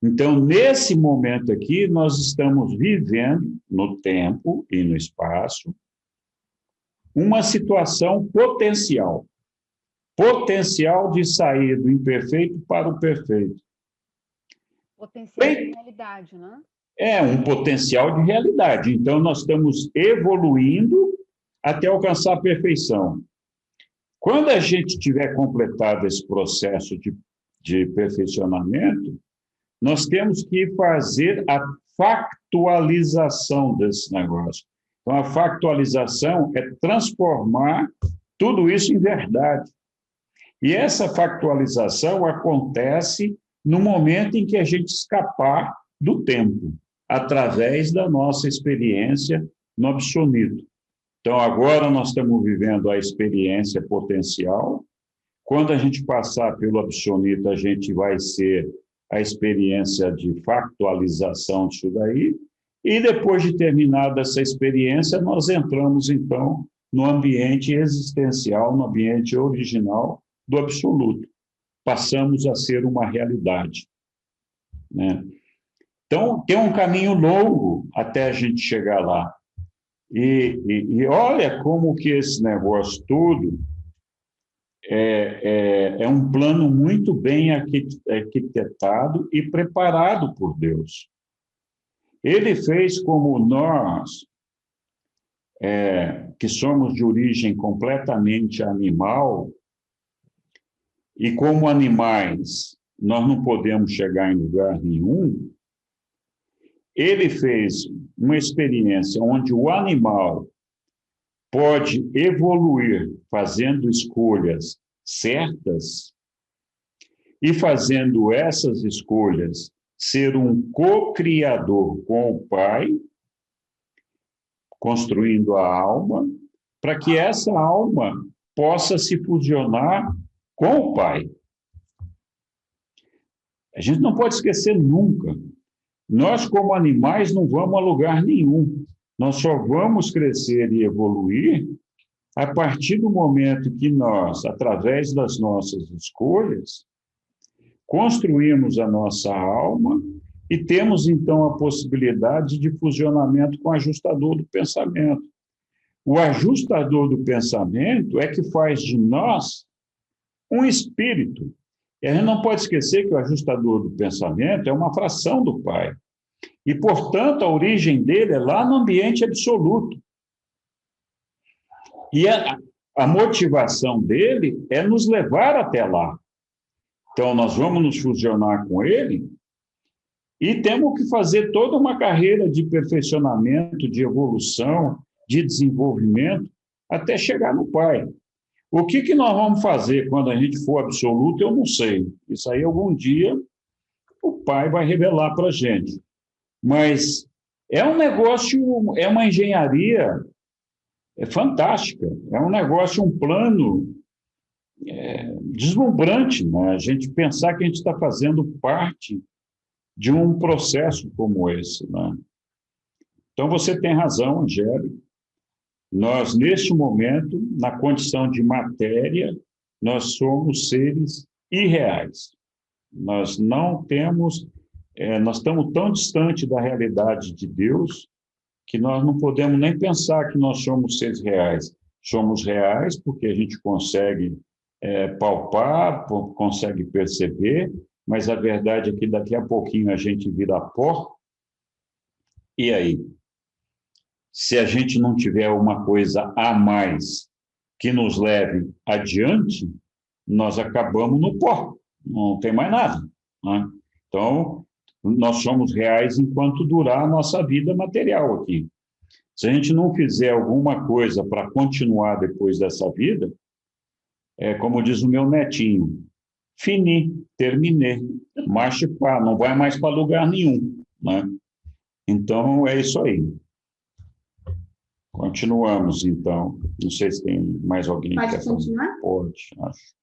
Então, nesse momento aqui, nós estamos vivendo, no tempo e no espaço, uma situação potencial. Potencial de sair do imperfeito para o perfeito. Potencial de realidade, né? É um potencial de realidade. Então, nós estamos evoluindo até alcançar a perfeição. Quando a gente tiver completado esse processo de perfeccionamento, nós temos que fazer a factualização desse negócio. Então, a factualização é transformar tudo isso em verdade. E essa factualização acontece no momento em que a gente escapar do tempo, através da nossa experiência no absoluto. Então, agora nós estamos vivendo a experiência potencial. Quando a gente passar pelo absoluto, a gente vai ser a experiência de factualização disso daí. E depois de terminada essa experiência, nós entramos, então, no ambiente existencial, no ambiente original do absoluto. Passamos a ser uma realidade, né? Então, tem um caminho longo até a gente chegar lá. E olha como que esse negócio todo é um plano muito bem arquitetado e preparado por Deus. Ele fez como nós, que somos de origem completamente animal, e como animais nós não podemos chegar em lugar nenhum, ele fez uma experiência onde o animal pode evoluir fazendo escolhas certas e fazendo essas escolhas ser um co-criador com o Pai, construindo a alma, para que essa alma possa se fusionar com o Pai. A gente não pode esquecer nunca. Nós, como animais, não vamos a lugar nenhum. Nós só vamos crescer e evoluir a partir do momento que nós, através das nossas escolhas, construímos a nossa alma e temos, então, a possibilidade de fusionamento com o ajustador do pensamento. O ajustador do pensamento é que faz de nós um espírito. E a gente não pode esquecer que o ajustador do pensamento é uma fração do Pai. E, portanto, a origem dele é lá no ambiente absoluto. E a motivação dele é nos levar até lá. Então, nós vamos nos fusionar com ele e temos que fazer toda uma carreira de perfeccionamento, de evolução, de desenvolvimento, até chegar no Pai. O que nós vamos fazer quando a gente for absoluto, eu não sei. Isso aí, algum dia, o Pai vai revelar para a gente. Mas é um negócio, é uma engenharia fantástica. É um negócio, um plano deslumbrante, né? A gente pensar que a gente está fazendo parte de um processo como esse, né? Então, você tem razão, Angélica. Nós, neste momento, na condição de matéria, nós somos seres irreais. Nós não temos, nós estamos tão distantes da realidade de Deus que nós não podemos nem pensar que nós somos seres reais. Somos reais porque a gente consegue palpar, consegue perceber, mas a verdade é que daqui a pouquinho a gente vira pó. E aí? Se a gente não tiver uma coisa a mais que nos leve adiante, nós acabamos no pó, não tem mais nada, né? Então, nós somos reais enquanto durar a nossa vida material aqui. Se a gente não fizer alguma coisa para continuar depois dessa vida, como diz o meu netinho, fini, terminei, marche pá, não vai mais para lugar nenhum, né? Então, é isso aí. Continuamos, então. Não sei se tem mais alguém que quer continuar? Pode, acho.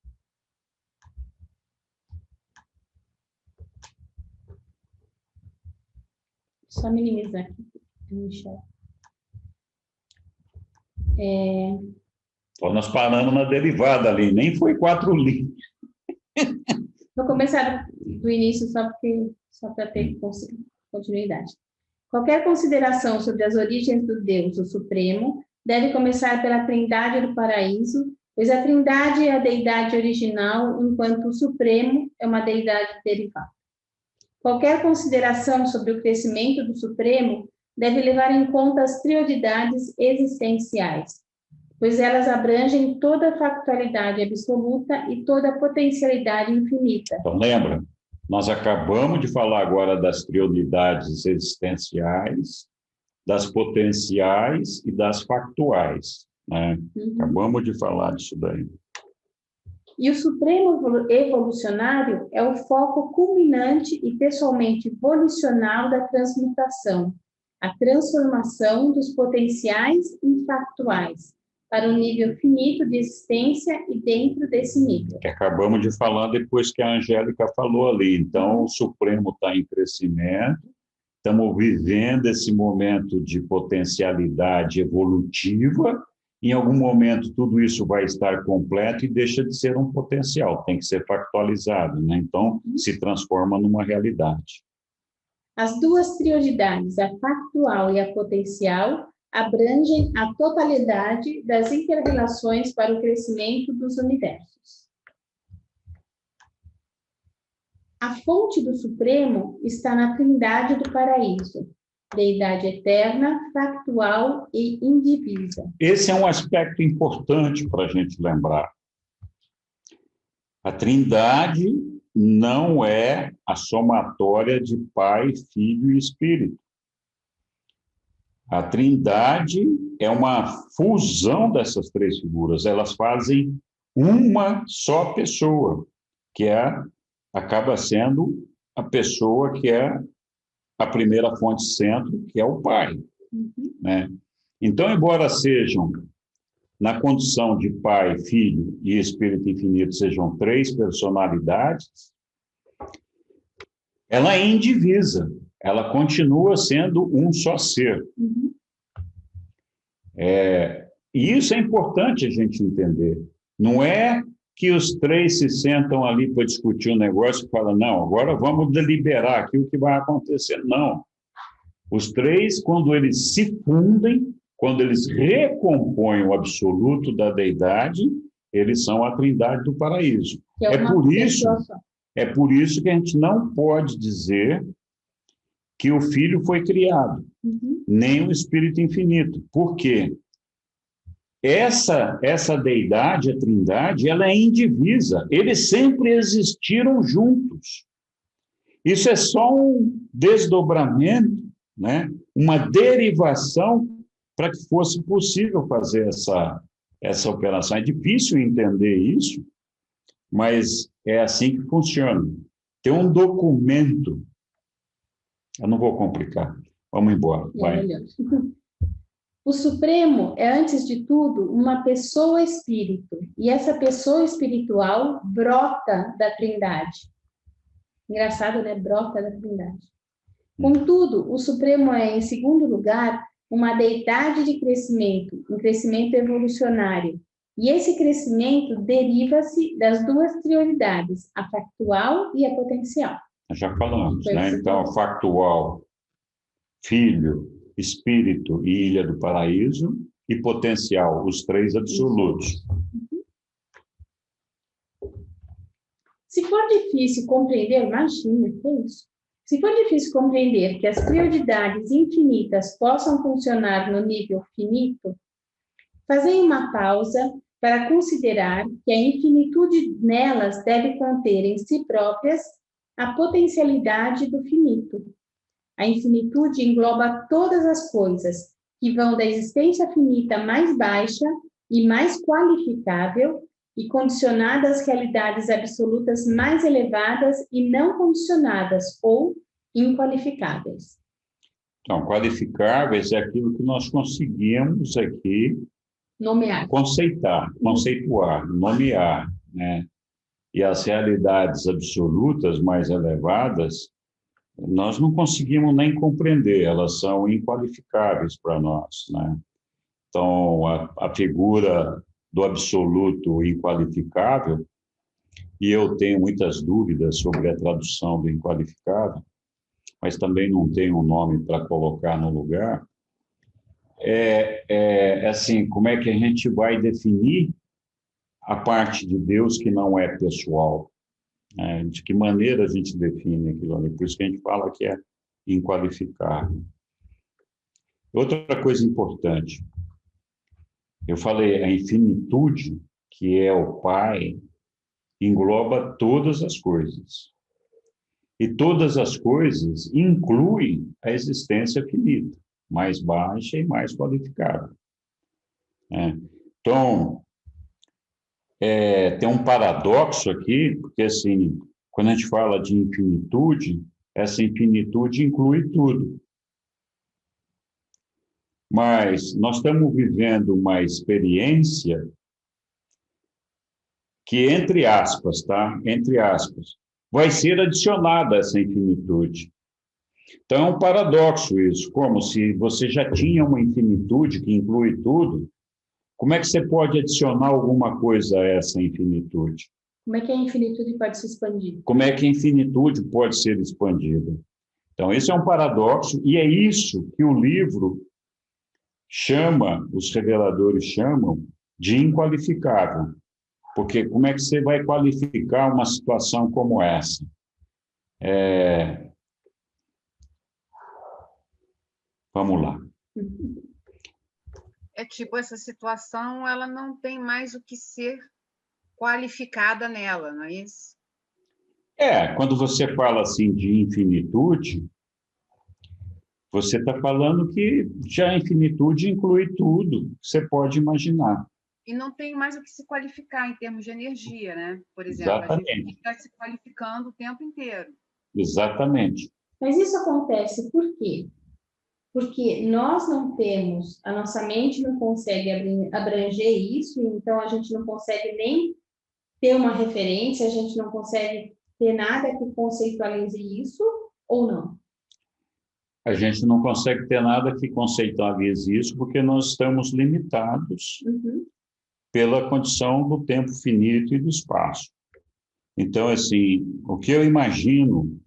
Só minimizar aqui. Michel. Nós paramos na derivada ali, nem foi 4 linhas. Vou começar do início só porque só para ter continuidade. Qualquer consideração sobre as origens do Deus, o Supremo, deve começar pela Trindade do Paraíso, pois a Trindade é a deidade original, enquanto o Supremo é uma deidade derivada. Qualquer consideração sobre o crescimento do Supremo deve levar em conta as trioidades existenciais, pois elas abrangem toda a factualidade absoluta e toda a potencialidade infinita. Então, lembra? Nós acabamos de falar agora das trioidades existenciais, das potenciais e das factuais, né? Acabamos de falar disso daí. E o Supremo Evolucionário é o foco culminante e pessoalmente volicional da transmutação, a transformação dos potenciais em factuais, para um nível finito de existência e dentro desse nível. Que acabamos de falar depois que a Angélica falou ali. Então, o Supremo está em crescimento, estamos vivendo esse momento de potencialidade evolutiva. Em algum momento, tudo isso vai estar completo e deixa de ser um potencial, tem que ser factualizado, né? Então, se transforma numa realidade. As duas trioidades, a factual e a potencial, abrangem a totalidade das inter-relações para o crescimento dos universos. A fonte do Supremo está na Trindade do Paraíso, deidade eterna, factual e indivisa. Esse é um aspecto importante para a gente lembrar. A Trindade não é a somatória de Pai, Filho e Espírito. A Trindade é uma fusão dessas três figuras. Elas fazem uma só pessoa, que acaba sendo a pessoa que é a primeira fonte centro, que é o Pai. Né? Então, embora sejam, na condição de Pai, Filho e Espírito Infinito, sejam três personalidades, ela é indivisa, ela continua sendo um só ser. E isso é importante a gente entender. Não é que os três se sentam ali para discutir um negócio e falam, não, agora vamos deliberar aqui o que vai acontecer. Não. Os três, quando eles se fundem, quando eles recompõem o absoluto da deidade, eles são a Trindade do Paraíso. É por isso que a gente não pode dizer que o Filho foi criado, nem o Espírito Infinito. Por quê? Essa deidade, a Trindade, ela é indivisa. Eles sempre existiram juntos. Isso é só um desdobramento, né? Uma derivação para que fosse possível fazer essa operação. É difícil entender isso, mas é assim que funciona. Tem um documento. Eu não vou complicar. Vamos embora. Vai. O Supremo é, antes de tudo, uma pessoa espírito, e essa pessoa espiritual brota da Trindade. Engraçado, né? Brota da Trindade. Contudo, o Supremo é, em segundo lugar, uma deidade de crescimento, um crescimento evolucionário. E esse crescimento deriva-se das duas trioidades, a factual e a potencial. Já falamos, né? Então, a factual, Filho, Espírito e Ilha do Paraíso, e potencial, os três absolutos. Se for difícil compreender, imagina, que é isso? Se for difícil compreender que as trioidades infinitas possam funcionar no nível finito, fazei uma pausa para considerar que a infinitude nelas deve conter em si próprias a potencialidade do finito. A infinitude engloba todas as coisas, que vão da existência finita mais baixa e mais qualificável e condicionada às realidades absolutas mais elevadas e não condicionadas ou inqualificáveis. Então, qualificáveis é aquilo que nós conseguimos aqui nomear, conceituar, nomear, né? E as realidades absolutas mais elevadas, nós não conseguimos nem compreender, elas são inqualificáveis para nós, né? Então, a figura do absoluto inqualificável, e eu tenho muitas dúvidas sobre a tradução do inqualificável, mas também não tem um nome para colocar no lugar, assim, como é que a gente vai definir a parte de Deus que não é pessoal? Né? De que maneira a gente define aquilo ali? Por isso que a gente fala que é inqualificável. Outra coisa importante, eu falei, a infinitude, que é o Pai, engloba todas as coisas. E todas as coisas incluem a existência finita, mais baixa e mais qualificada. Então, tem um paradoxo aqui, porque, assim, quando a gente fala de infinitude, essa infinitude inclui tudo. Mas nós estamos vivendo uma experiência que, entre aspas, tá? Entre aspas, vai ser adicionada a essa infinitude. Então, é um paradoxo isso, como se você já tinha uma infinitude que inclui tudo, como é que você pode adicionar alguma coisa a essa infinitude? Como é que a infinitude pode se expandir? Como é que a infinitude pode ser expandida? Então, esse é um paradoxo, e é isso que o livro chama, os reveladores chamam, de inqualificável. Porque como é que você vai qualificar uma situação como essa? Vamos lá. É tipo, essa situação, ela não tem mais o que ser qualificada nela, não é isso? Quando você fala assim de infinitude, você está falando que já a infinitude inclui tudo que você pode imaginar. E não tem mais o que se qualificar em termos de energia, né? Por exemplo, Exatamente. a gente fica se qualificando o tempo inteiro. Exatamente. Mas isso acontece por quê? Porque nós não temos, a nossa mente não consegue abranger isso, então a gente não consegue nem ter uma referência, a gente não consegue ter nada que conceitualize isso, ou não? A gente não consegue ter nada que conceitualize isso porque nós estamos limitados pela condição do tempo finito e do espaço. Então, assim, o que eu imagino,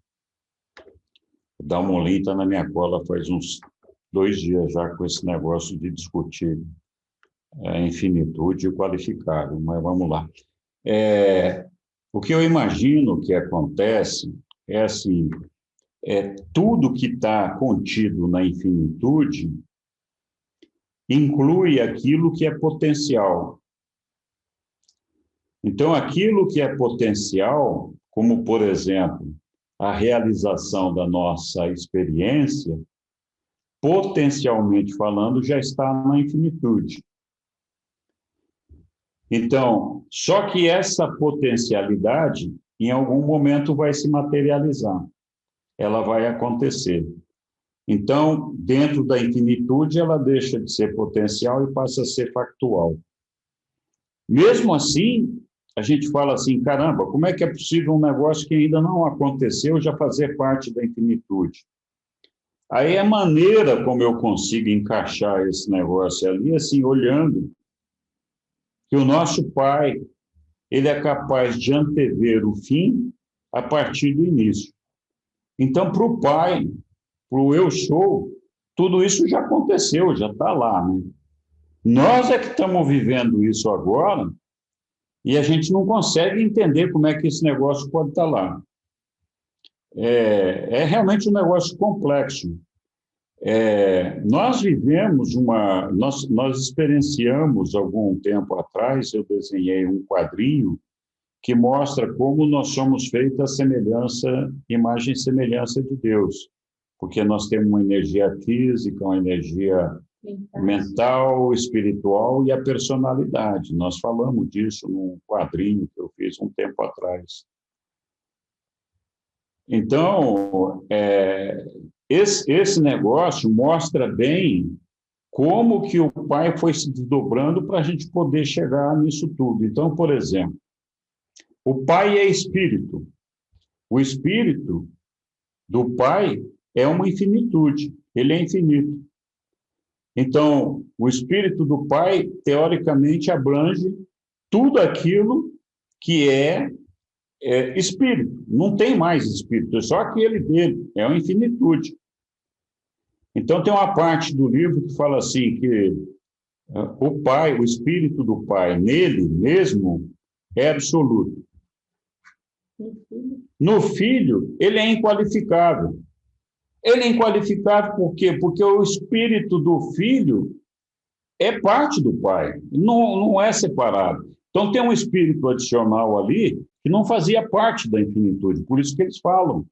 o Dalmolin está na minha cola faz uns 2 dias já com esse negócio de discutir infinitude e qualificável, mas vamos lá. O que eu imagino que acontece é assim, tudo que está contido na infinitude inclui aquilo que é potencial. Então, aquilo que é potencial, como, por exemplo, a realização da nossa experiência, potencialmente falando, já está na infinitude. Então, só que essa potencialidade, em algum momento, vai se materializar. Ela vai acontecer. Então, dentro da infinitude, ela deixa de ser potencial e passa a ser factual. Mesmo assim, a gente fala assim, caramba, como é que é possível um negócio que ainda não aconteceu já fazer parte da infinitude? Aí a maneira como eu consigo encaixar esse negócio ali, assim, olhando que o nosso Pai, ele é capaz de antever o fim a partir do início. Então, para o Pai, para o eu sou, tudo isso já aconteceu, já está lá, né? Nós é que estamos vivendo isso agora e a gente não consegue entender como é que esse negócio pode estar lá. É realmente um negócio complexo. Nós vivemos nós experienciamos algum tempo atrás, eu desenhei um quadrinho que mostra como nós somos feitos à semelhança, imagem e semelhança de Deus, porque nós temos uma energia física, uma energia mental, espiritual e a personalidade. Nós falamos disso num quadrinho que eu fiz um tempo atrás. Então, esse negócio mostra bem como que o Pai foi se desdobrando para a gente poder chegar nisso tudo. Então, por exemplo, o Pai é espírito. O espírito do Pai é uma infinitude. Ele é infinito. Então, o espírito do Pai, teoricamente, abrange tudo aquilo que é espírito, não tem mais espírito, é só aquele dele, é a infinitude. Então, tem uma parte do livro que fala assim, que o Pai, o espírito do Pai, nele mesmo, é absoluto. No Filho, ele é inqualificável. Ele é inqualificável por quê? Porque o espírito do Filho é parte do Pai, não é separado. Então, tem um espírito adicional ali que não fazia parte da infinitude, por isso que eles falam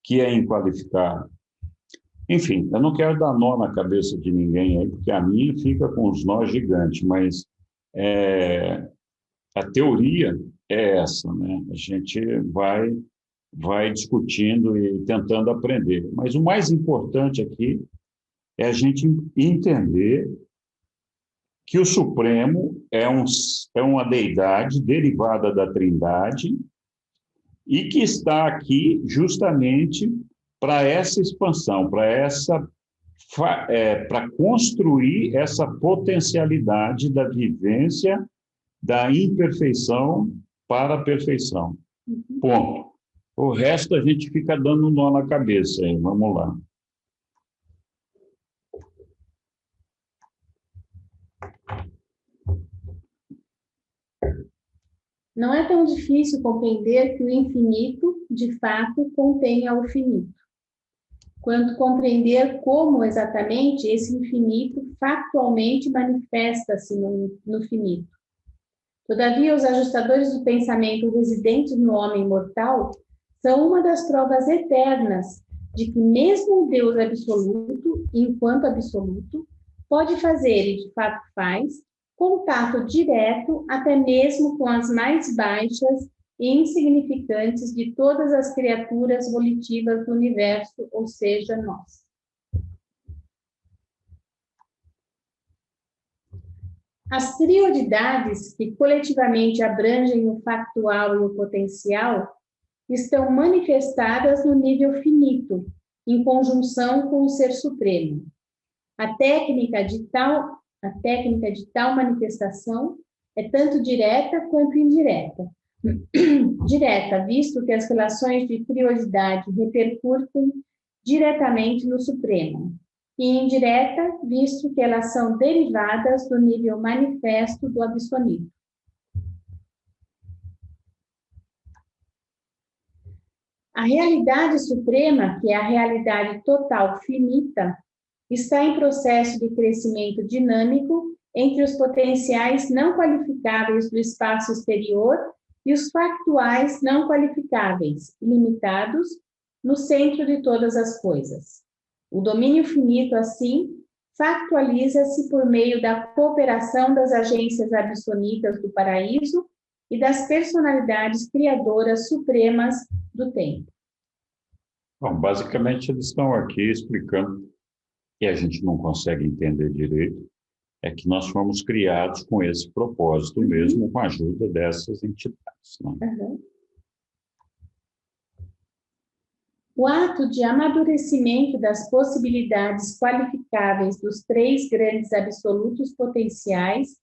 que é inqualificável. Enfim, eu não quero dar nó na cabeça de ninguém aí, porque a minha fica com os nós gigantes, mas a teoria é essa, né? A gente vai discutindo e tentando aprender. Mas o mais importante aqui é a gente entender que o Supremo é uma deidade derivada da Trindade e que está aqui justamente para essa expansão, para construir essa potencialidade da vivência da imperfeição para a perfeição. Ponto. O resto a gente fica dando nó na cabeça. Hein? Vamos lá. Não é tão difícil compreender que o infinito, de fato, contenha o finito, quanto compreender como exatamente esse infinito factualmente manifesta-se no finito. Todavia, os ajustadores do pensamento residentes no homem mortal são uma das provas eternas de que mesmo o Deus absoluto, enquanto absoluto, pode fazer, e de fato faz, contato direto até mesmo com as mais baixas e insignificantes de todas as criaturas volitivas do universo, ou seja, nós. As trioidades, que coletivamente abrangem o factual e o potencial, estão manifestadas no nível finito, em conjunção com o Ser Supremo. A técnica de tal manifestação é tanto direta quanto indireta. Direta, visto que as relações de trioidade repercutem diretamente no Supremo, e indireta, visto que elas são derivadas do nível manifesto do absoluto. A realidade suprema, que é a realidade total finita, está em processo de crescimento dinâmico entre os potenciais não qualificáveis do espaço exterior e os factuais não qualificáveis, limitados, no centro de todas as coisas. O domínio finito, assim, factualiza-se por meio da cooperação das agências absolutas do paraíso e das personalidades criadoras supremas do tempo. Bom, basicamente, eles estão aqui explicando, e a gente não consegue entender direito, é que nós fomos criados com esse propósito mesmo, com a ajuda dessas entidades. Né? O ato de amadurecimento das possibilidades qualificáveis dos três grandes absolutos potenciais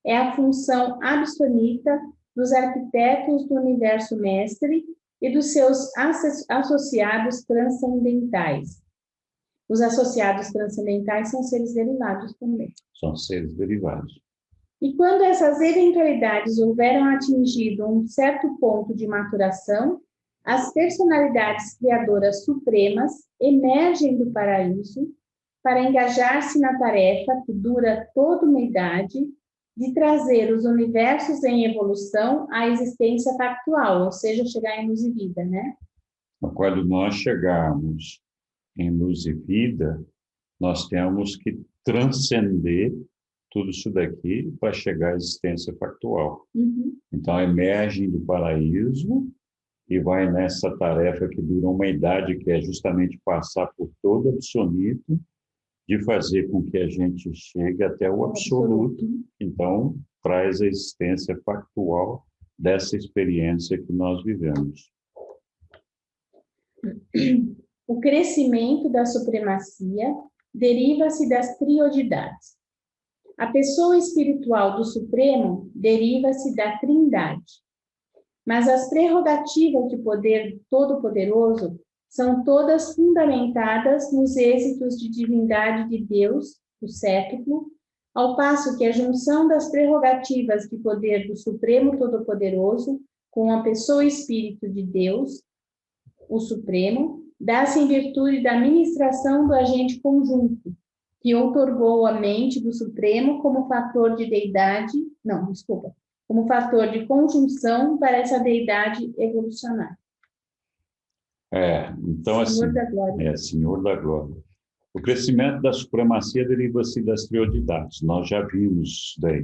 é a função absoluta dos arquitetos do universo mestre e dos seus associados transcendentais. Os associados transcendentais são seres derivados também. São seres derivados. E quando essas eventualidades houveram atingido um certo ponto de maturação, as personalidades criadoras supremas emergem do paraíso para engajar-se na tarefa que dura toda uma idade de trazer os universos em evolução à existência factual, ou seja, chegar em luz e vida, né? Quando nós chegarmos em luz e vida, nós temos que transcender tudo isso daqui para chegar à existência factual. Então, emergem do paraíso e vai nessa tarefa que dura uma idade, que é justamente passar por todo o absoluto, de fazer com que a gente chegue até o absoluto. Então, traz a existência factual dessa experiência que nós vivemos. O crescimento da supremacia deriva-se das trioidades. A pessoa espiritual do Supremo deriva-se da Trindade. mas as prerrogativas de poder todo-poderoso são todas fundamentadas nos êxitos de divindade de Deus, o sétuplo, ao passo que a junção das prerrogativas de poder do Supremo Todo-Poderoso com a pessoa e espírito de Deus, o Supremo, dá-se em virtude da ministração do agente conjunto, que outorgou a mente do Supremo como fator de deidade, como fator de conjunção para essa deidade evolucionária. Então, Senhor assim, da Glória. Senhor da Glória. O crescimento da supremacia deriva-se das trioidades. Nós já vimos daí.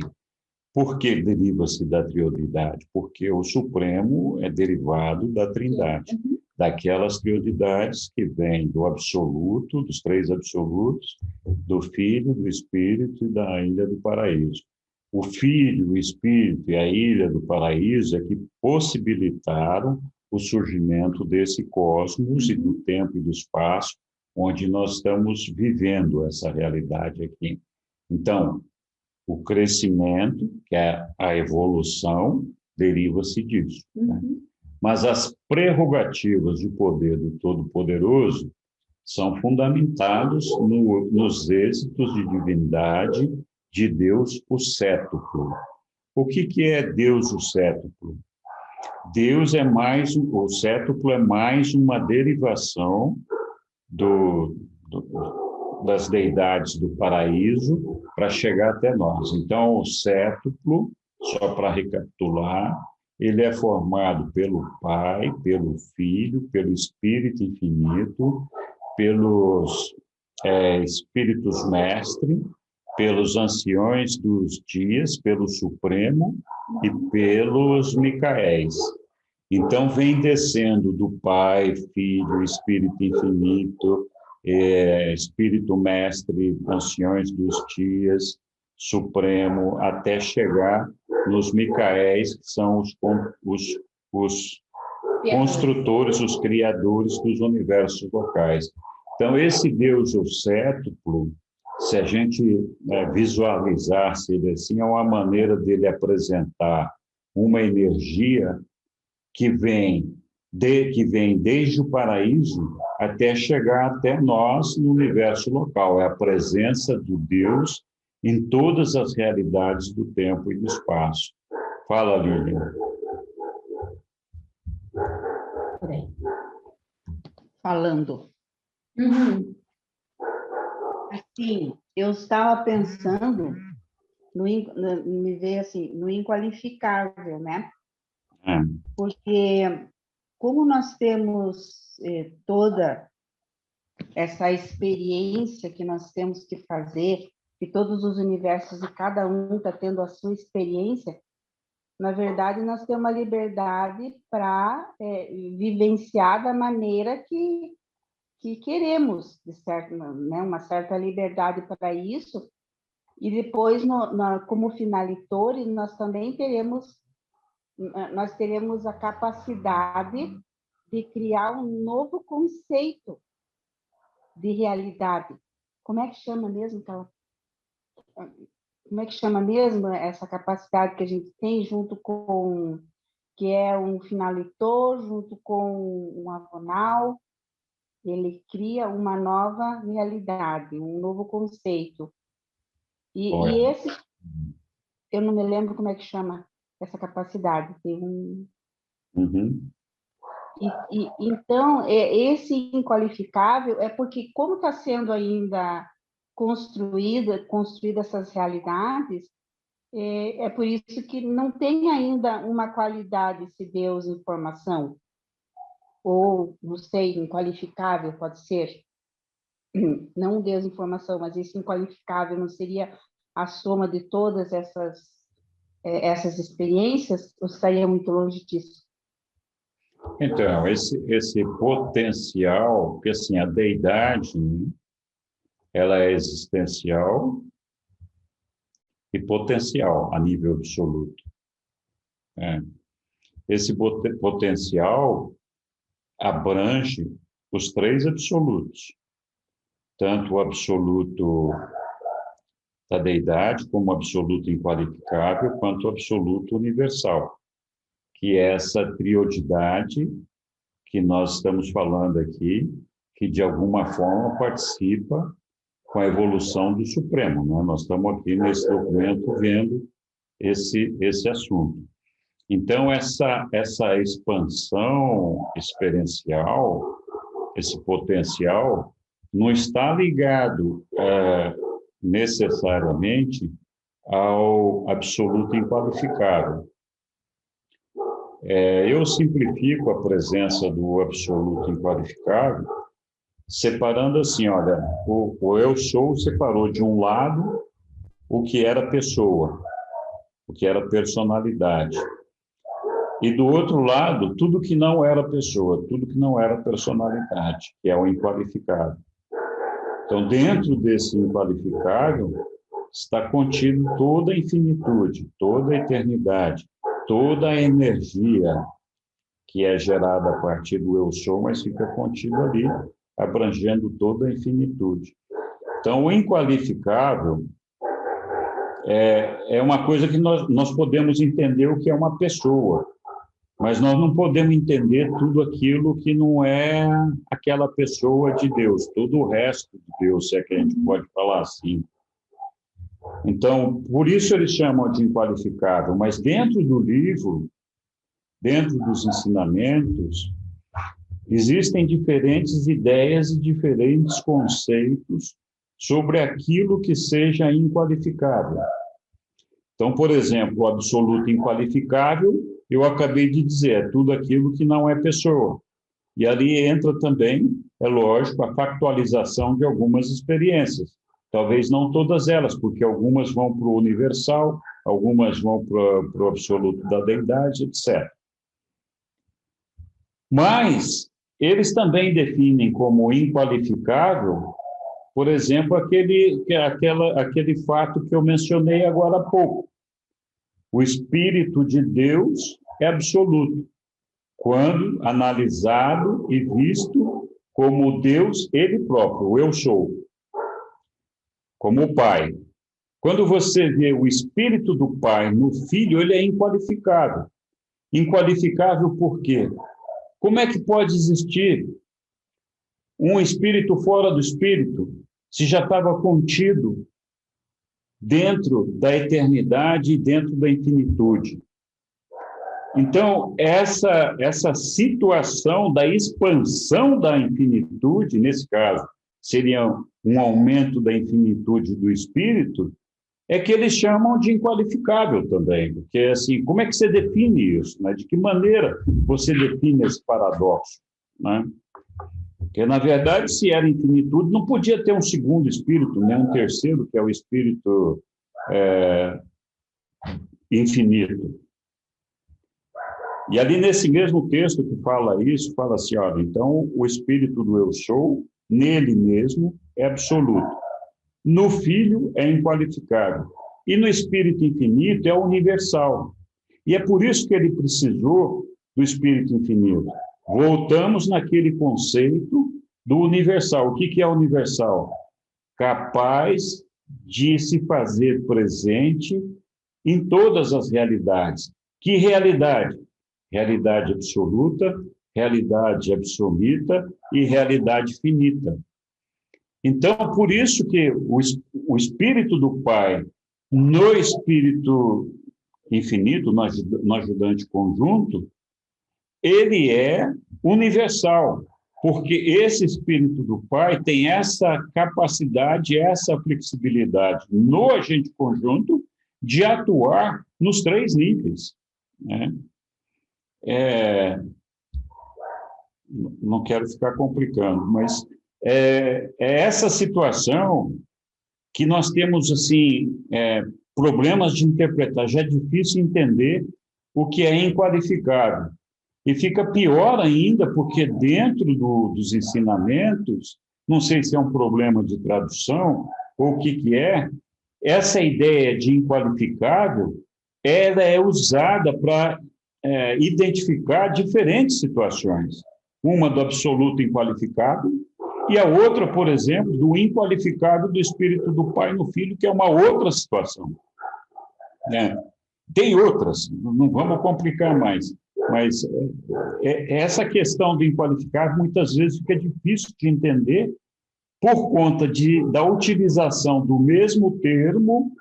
Por que deriva-se da trioidade? Porque o Supremo é derivado da Trindade, daquelas trioidades que vêm do absoluto, dos três absolutos, do Filho, do Espírito e da Ilha do Paraíso. O Filho, o Espírito e a Ilha do Paraíso é que possibilitaram o surgimento desse cosmos e do tempo e do espaço onde nós estamos vivendo essa realidade aqui. Então, o crescimento, que é a evolução, deriva-se disso. Né? Mas as prerrogativas de poder do Todo-Poderoso são fundamentados nos êxitos de divindade de Deus, o sétuplo. O que é Deus, o sétuplo? Deus o sétuplo é mais uma derivação das deidades do paraíso para chegar até nós. Então, o sétuplo, só para recapitular, ele é formado pelo Pai, pelo Filho, pelo Espírito Infinito, pelos Espíritos Mestre, pelos Anciões dos Dias, pelo Supremo e pelos Micaéis. Então, vem descendo do Pai, Filho, Espírito Infinito, Espírito Mestre, Anciões dos Dias, Supremo, até chegar nos Micaéis, que são os construtores, os criadores dos universos locais. Então, esse Deus, o sétuplo, se a gente visualizasse ele assim, é uma maneira dele apresentar uma energia que vem desde o paraíso até chegar até nós no universo local. É a presença do Deus em todas as realidades do tempo e do espaço. Fala, Lilian. Falando. Assim, eu estava pensando me veio assim, no inqualificável, né? Porque como nós temos toda essa experiência que nós temos que fazer, que todos os universos e cada um está tendo a sua experiência, na verdade, nós temos uma liberdade para vivenciar da maneira que queremos, de certo, né? Uma certa liberdade para isso. E depois, como finalitores, nós teremos a capacidade de criar um novo conceito de realidade. Como é que chama mesmo essa capacidade que a gente tem junto com, que é um finalitor, junto com um avonal? Ele cria uma nova realidade, um novo conceito. E esse, eu não me lembro como é que chama essa capacidade. Tem um... Então, esse inqualificável é porque, como está sendo ainda construída essas realidades, é por isso que não tem ainda uma qualidade esse Deus informação. Ou, não sei, inqualificável pode ser. Não um Deus informação, mas esse inqualificável não seria a soma de todas essas experiências, ou estaria muito longe disso? Então, esse potencial, porque assim, a deidade, né, ela é existencial e potencial a nível absoluto. Esse potencial abrange os três absolutos, tanto o absoluto da deidade, como o absoluto inqualificável, quanto o absoluto universal, que é essa triodidade que nós estamos falando aqui, que de alguma forma participa com a evolução do Supremo, né? Nós estamos aqui nesse documento vendo esse assunto. Então, essa expansão experiencial, esse potencial, não está ligado necessariamente ao absoluto inqualificável. Eu simplifico a presença do absoluto inqualificável, separando assim, olha, o eu sou separou de um lado o que era pessoa, o que era personalidade, e do outro lado, tudo que não era pessoa, tudo que não era personalidade, que é o inqualificável. Então, dentro desse inqualificável, está contido toda a infinitude, toda a eternidade, toda a energia que é gerada a partir do eu sou, mas fica contido ali, abrangendo toda a infinitude. Então, o inqualificável é uma coisa que nós podemos entender o que é uma pessoa, mas nós não podemos entender tudo aquilo que não é aquela pessoa de Deus, todo o resto de Deus, se é que a gente pode falar assim. Então, por isso eles chamam de inqualificável, mas dentro do livro, dentro dos ensinamentos, existem diferentes ideias e diferentes conceitos sobre aquilo que seja inqualificável. Então, por exemplo, o absoluto inqualificável, eu acabei de dizer, é tudo aquilo que não é pessoa. E ali entra também, é lógico, a factualização de algumas experiências. Talvez não todas elas, porque algumas vão para o universal, algumas vão para o absoluto da deidade, etc. Mas eles também definem como inqualificável, por exemplo, aquele fato que eu mencionei agora há pouco. O Espírito de Deus é absoluto, quando analisado e visto como Deus, Ele próprio, o eu sou, como o Pai. Quando você vê o Espírito do Pai no Filho, ele é inqualificável. Inqualificável por quê? Como é que pode existir um Espírito fora do Espírito, se já estava contido dentro da eternidade e dentro da infinitude? Então, essa situação da expansão da infinitude, nesse caso, seria um aumento da infinitude do Espírito, é que eles chamam de inqualificável também. Porque, assim, como é que você define isso? Né? De que maneira você define esse paradoxo? Né? Porque, na verdade, se era infinitude, não podia ter um segundo Espírito, nem um terceiro, que é o Espírito infinito. E ali, nesse mesmo texto que fala isso, fala assim, olha, então, o Espírito do eu sou, nele mesmo, é absoluto. No Filho é inqualificável. E no Espírito infinito é universal. E é por isso que ele precisou do Espírito infinito. Voltamos naquele conceito do universal. O que é universal? Capaz de se fazer presente em todas as realidades. Que realidade? Realidade absoluta, realidade absoluta e realidade finita. Então, por isso que o Espírito do Pai, no Espírito infinito, no ajudante conjunto, ele é universal, porque esse Espírito do Pai tem essa capacidade, essa flexibilidade no agente conjunto de atuar nos três níveis, né? Não quero ficar complicando, mas é essa situação que nós temos assim problemas de interpretar. Já é difícil entender o que é inqualificável. E fica pior ainda porque dentro dos ensinamentos, não sei se é um problema de tradução ou o que é, essa ideia de inqualificável, ela é usada para identificar diferentes situações. Uma do absoluto inqualificável e a outra, por exemplo, do inqualificável do Espírito do Pai no Filho, que é uma outra situação. Tem outras, não vamos complicar mais, Mas essa questão do inqualificável muitas vezes fica difícil de entender por conta da utilização do mesmo termo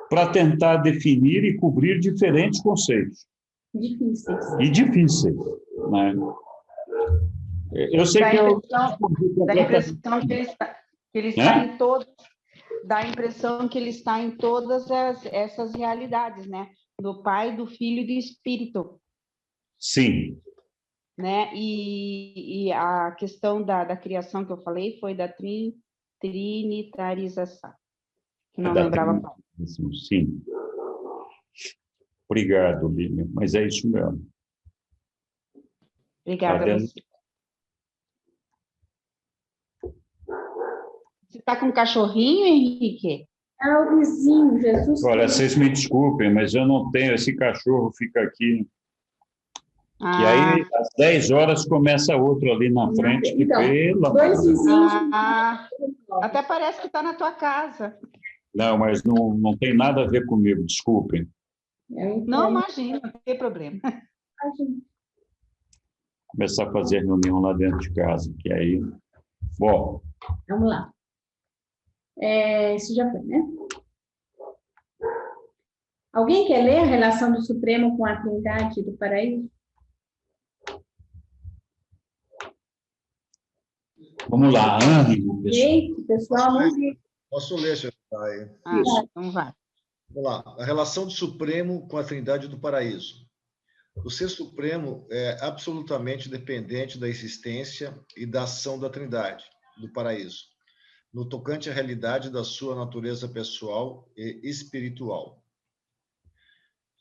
para tentar definir e cobrir diferentes conceitos. Difíceis. E difíceis, né? Eu sei que eu... Dá a impressão que ele está em todos... Dá a impressão que ele está em todas essas realidades, né? Do Pai, do Filho e do Espírito. Sim. Né? E a questão da criação que eu falei foi da trinitarização, que não lembrava qual. Sim. Obrigado, Lívia, mas é isso mesmo. Obrigada a você. Você está com um cachorrinho, Henrique? É o vizinho, Jesus. Olha, vocês me desculpem, mas eu não tenho, esse cachorro fica aqui. E aí, às 10 horas, começa outro ali na frente, que então, dois vizinhos. Até parece que está na tua casa. Não, mas não tem nada a ver comigo, desculpem. Não, imagina, não tem problema. Começar a fazer reunião lá dentro de casa, que aí... Bom. Vamos lá. Isso já foi, né? Alguém quer ler a relação do Supremo com a Trindade do Paraíso? Vamos lá, Anne. Pessoal, não vi. Posso ler, senhor? Então vai. Vamos lá. A relação do Supremo com a Trindade do Paraíso. O Ser Supremo é absolutamente dependente da existência e da ação da Trindade do Paraíso, no tocante à realidade da sua natureza pessoal e espiritual.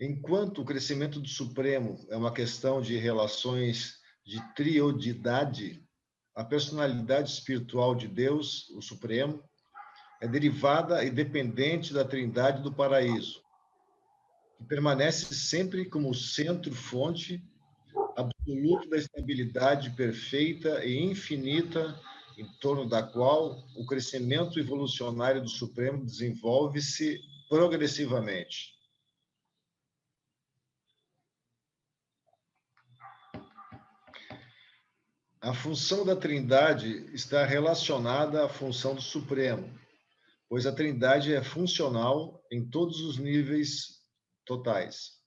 Enquanto o crescimento do Supremo é uma questão de relações de triodidade, a personalidade espiritual de Deus, o Supremo, é derivada e dependente da Trindade do Paraíso, que permanece sempre como o centro-fonte absoluto da estabilidade perfeita e infinita em torno da qual o crescimento evolucionário do Supremo desenvolve-se progressivamente. A função da Trindade está relacionada à função do Supremo, pois a Trindade é funcional em todos os níveis totais,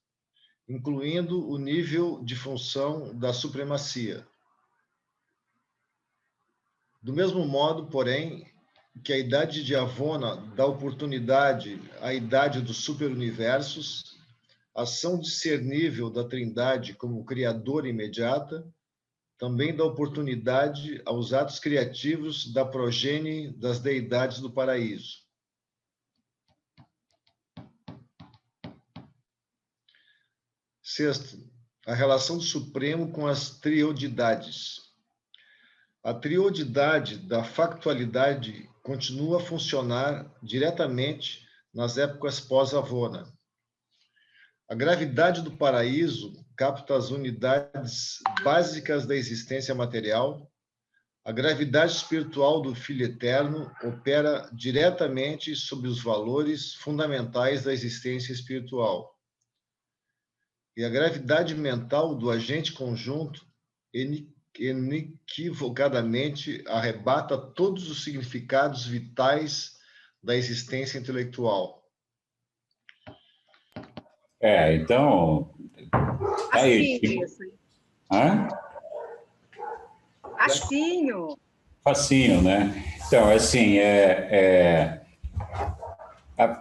incluindo o nível de função da supremacia. Do mesmo modo, porém, que a idade de Avona dá oportunidade à idade dos superuniversos, a ação discernível da Trindade como criadora imediata também dá oportunidade aos atos criativos da progênie das deidades do paraíso. Sexto, a relação do Supremo com as triodidades. A triodidade da factualidade continua a funcionar diretamente nas épocas pós-Avona. A gravidade do paraíso capta as unidades básicas da existência material. A gravidade espiritual do Filho Eterno opera diretamente sobre os valores fundamentais da existência espiritual. E a gravidade mental do agente conjunto inequivocadamente arrebata todos os significados vitais da existência intelectual. Então... Facinho isso, hein? Hã? Facinho, né? Então, assim,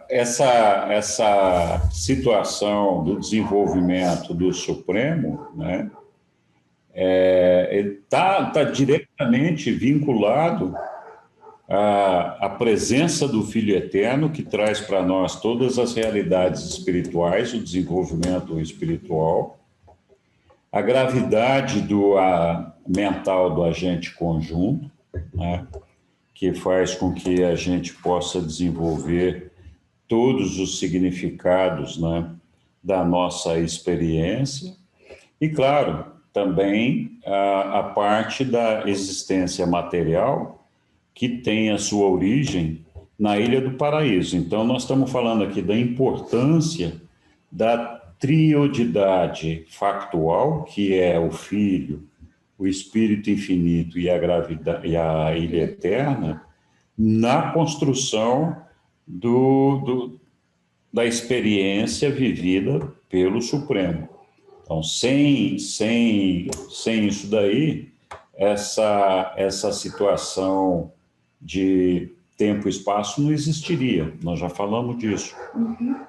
essa situação do desenvolvimento do Supremo, né, está diretamente vinculado à presença do Filho Eterno, que traz para nós todas as realidades espirituais, o desenvolvimento espiritual, a gravidade mental do agente conjunto, né, que faz com que a gente possa desenvolver todos os significados, né, da nossa experiência, e, claro, também a parte da existência material, que tem a sua origem na Ilha do Paraíso. Então, nós estamos falando aqui da importância da triodidade factual, que é o Filho, o Espírito Infinito e a Ilha Eterna, na construção da experiência vivida pelo Supremo. Então, sem isso daí, essa situação de tempo e espaço não existiria. Nós já falamos disso. Uhum.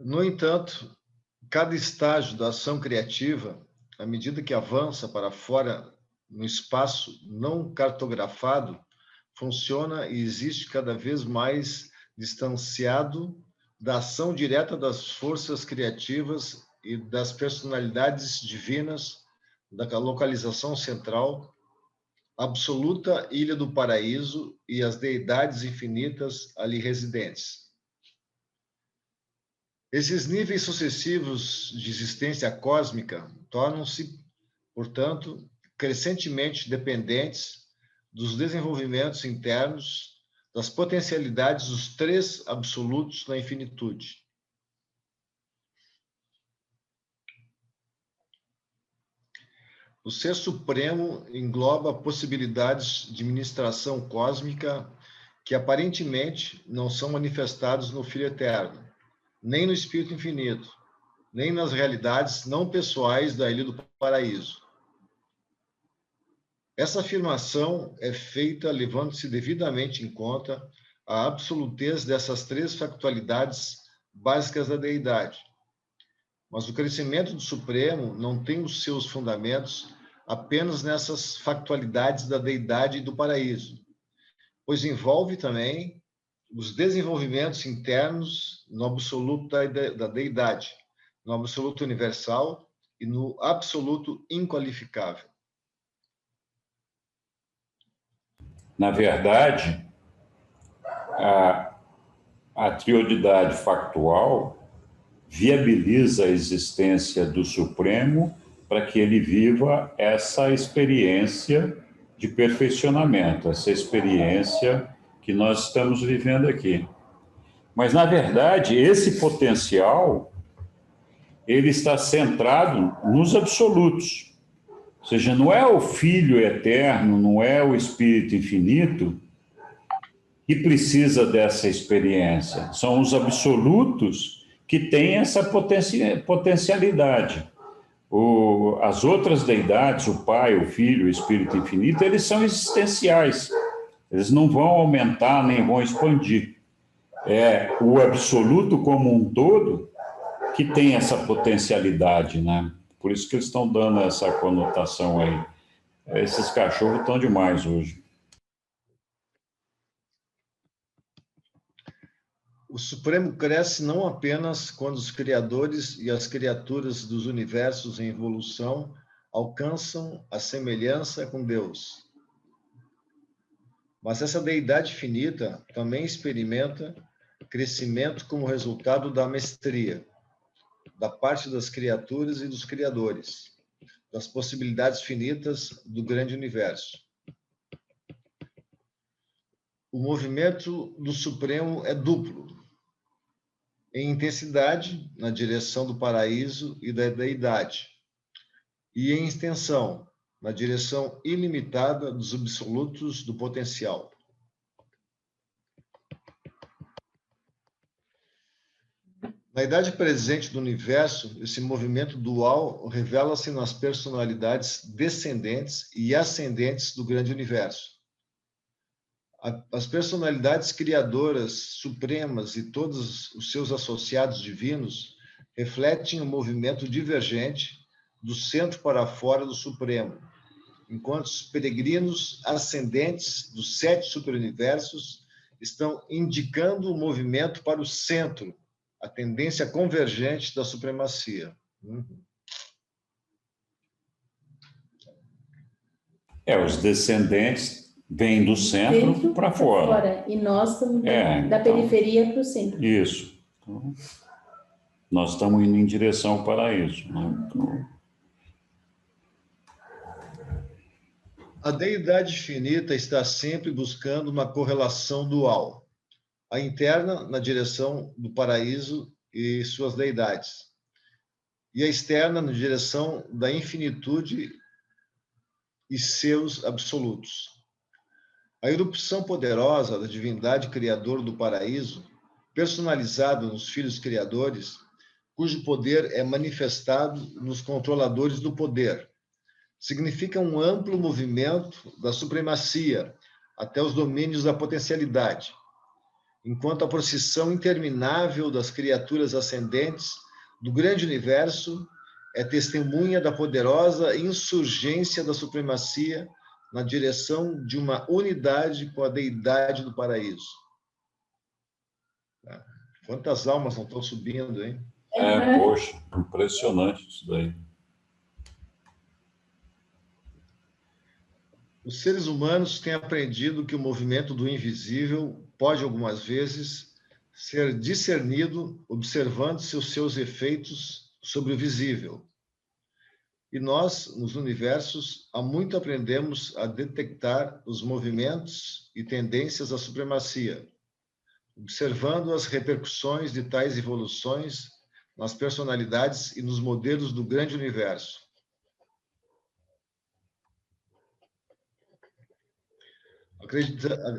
No entanto, cada estágio da ação criativa, à medida que avança para fora no espaço não cartografado, funciona e existe cada vez mais distanciado da ação direta das forças criativas e das personalidades divinas da localização central, absoluta Ilha do Paraíso e as deidades infinitas ali residentes. Esses níveis sucessivos de existência cósmica tornam-se, portanto, crescentemente dependentes dos desenvolvimentos internos, das potencialidades dos três absolutos na infinitude. O Ser Supremo engloba possibilidades de ministração cósmica que aparentemente não são manifestadas no Filho Eterno, nem no Espírito Infinito, nem nas realidades não pessoais da Ilha do Paraíso. Essa afirmação é feita levando-se devidamente em conta a absolutez dessas três factualidades básicas da deidade. Mas o crescimento do Supremo não tem os seus fundamentos apenas nessas factualidades da deidade e do paraíso, pois envolve também os desenvolvimentos internos no absoluto da deidade, no absoluto universal e no absoluto inqualificável. Na verdade, a triodidade factual viabiliza a existência do Supremo para que ele viva essa experiência de perfeccionamento, essa experiência que nós estamos vivendo aqui. Mas, na verdade, esse potencial, ele está centrado nos absolutos. Ou seja, não é o Filho Eterno, não é o Espírito Infinito que precisa dessa experiência. São os absolutos que têm essa potencialidade. As outras deidades, o Pai, o Filho, o Espírito Infinito, eles são existenciais. Eles não vão aumentar nem vão expandir. É o absoluto como um todo que tem essa potencialidade, né? Por isso que eles estão dando essa conotação aí. Esses cachorros estão demais hoje. O Supremo cresce não apenas quando os criadores e as criaturas dos universos em evolução alcançam a semelhança com Deus. Mas essa deidade finita também experimenta crescimento como resultado da mestria, da parte das criaturas e dos criadores, das possibilidades finitas do grande universo. O movimento do Supremo é duplo, em intensidade, na direção do paraíso e da deidade, e em extensão, na direção ilimitada dos absolutos do potencial. Na idade presente do universo, esse movimento dual revela-se nas personalidades descendentes e ascendentes do grande universo. As personalidades criadoras supremas e todos os seus associados divinos refletem o movimento divergente do centro para fora do Supremo, enquanto os peregrinos ascendentes dos 7 superuniversos estão indicando o movimento para o centro, a tendência convergente da supremacia. Os descendentes vêm do centro para fora. E nós estamos da periferia para o centro. Isso. Então, nós estamos indo em direção ao paraíso. Né? Então, A deidade finita está sempre buscando uma correlação dual. A interna na direção do paraíso e suas deidades, e a externa na direção da infinitude e seus absolutos. A erupção poderosa da divindade criadora do paraíso, personalizada nos filhos criadores, cujo poder é manifestado nos controladores do poder, significa um amplo movimento da supremacia até os domínios da potencialidade, enquanto a procissão interminável das criaturas ascendentes do grande universo é testemunha da poderosa insurgência da supremacia na direção de uma unidade com a deidade do paraíso. Quantas almas não estão subindo, hein? Poxa, impressionante isso daí. Os seres humanos têm aprendido que o movimento do invisível pode, algumas vezes, ser discernido observando-se os seus efeitos sobre o visível. E nós, nos universos, há muito aprendemos a detectar os movimentos e tendências da supremacia, observando as repercussões de tais evoluções nas personalidades e nos modelos do grande universo.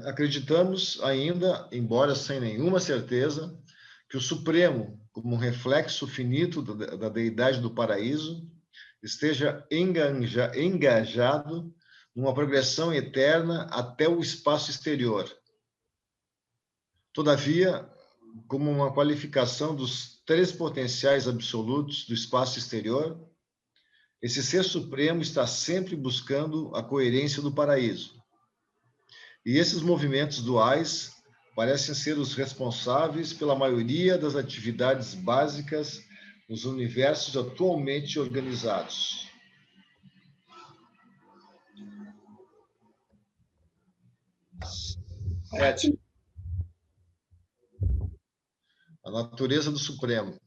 Acreditamos ainda, embora sem nenhuma certeza, que o Supremo, como um reflexo finito da deidade do paraíso, esteja engajado numa progressão eterna até o espaço exterior. Todavia, como uma qualificação dos 3 potenciais absolutos do espaço exterior, esse Ser Supremo está sempre buscando a coerência do paraíso. E esses movimentos duais parecem ser os responsáveis pela maioria das atividades básicas nos universos atualmente organizados. A natureza do Supremo.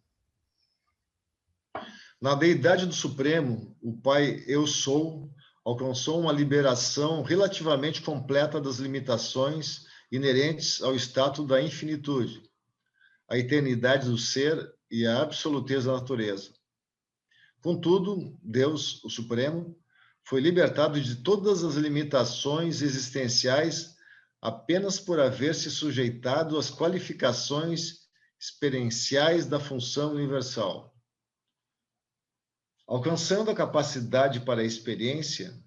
Na deidade do Supremo, o Pai Eu Sou alcançou uma liberação relativamente completa das limitações inerentes ao status da infinitude, a eternidade do ser e a absoluteza da natureza. Contudo, Deus, o Supremo, foi libertado de todas as limitações existenciais apenas por haver se sujeitado às qualificações experienciais da função universal. Alcançando a capacidade para a experiência,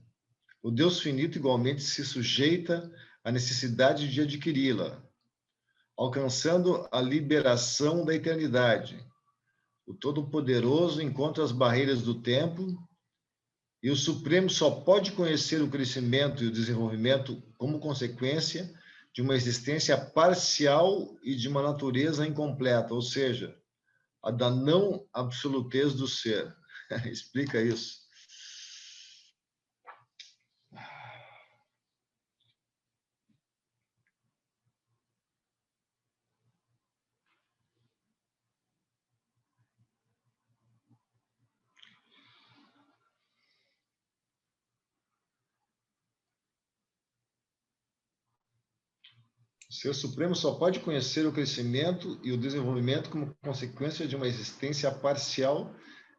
o Deus finito igualmente se sujeita à necessidade de adquiri-la, alcançando a liberação da eternidade. O Todo-Poderoso encontra as barreiras do tempo e o Supremo só pode conhecer o crescimento e o desenvolvimento como consequência de uma existência parcial e de uma natureza incompleta, ou seja, a da não absolutez do ser. Explica isso. O Ser Supremo só pode conhecer o crescimento e o desenvolvimento como consequência de uma existência parcial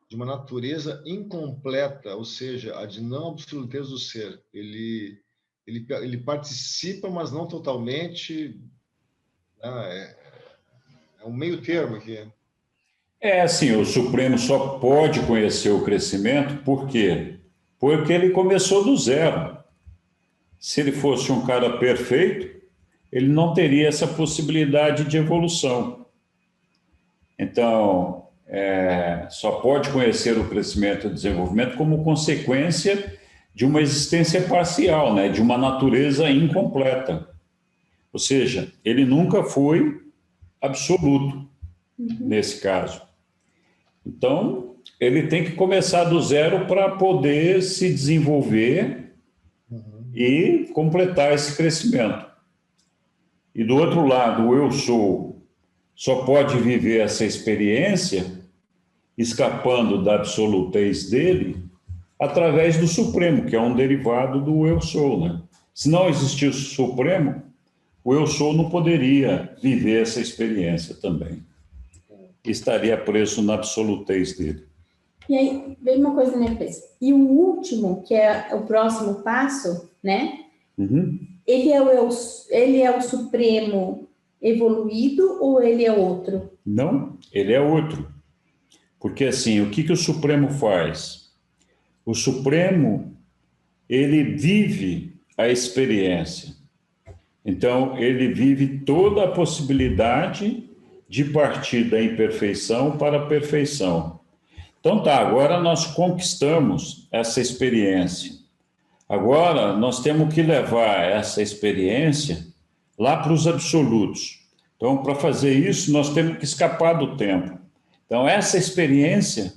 de uma natureza incompleta, ou seja, a de não absolutez do ser. Ele participa, mas não totalmente. É um meio termo aqui. Assim, o Supremo só pode conhecer o crescimento, por quê? Porque ele começou do zero. Se ele fosse um cara perfeito, ele não teria essa possibilidade de evolução. Então, só pode conhecer o crescimento e o desenvolvimento como consequência de uma existência parcial, né? De uma natureza incompleta. Ou seja, ele nunca foi absoluto, nesse caso. Então, ele tem que começar do zero para poder se desenvolver e completar esse crescimento. E do outro lado, o Eu Sou só pode viver essa experiência escapando da absolutez dele através do Supremo, que é um derivado do Eu Sou, né? Se não existisse o Supremo, o Eu Sou não poderia viver essa experiência também. Estaria preso na absolutez dele. E aí, vem uma coisa na minha cabeça. E o último, que é o próximo passo, né? Uhum. Ele é o Supremo evoluído ou ele é outro? Não, ele é outro. Porque, assim, o que o Supremo faz? O Supremo, ele vive a experiência. Então, ele vive toda a possibilidade de partir da imperfeição para a perfeição. Então, tá, agora nós conquistamos essa experiência. Agora, nós temos que levar essa experiência lá para os absolutos. Então, para fazer isso, nós temos que escapar do tempo. Então, essa experiência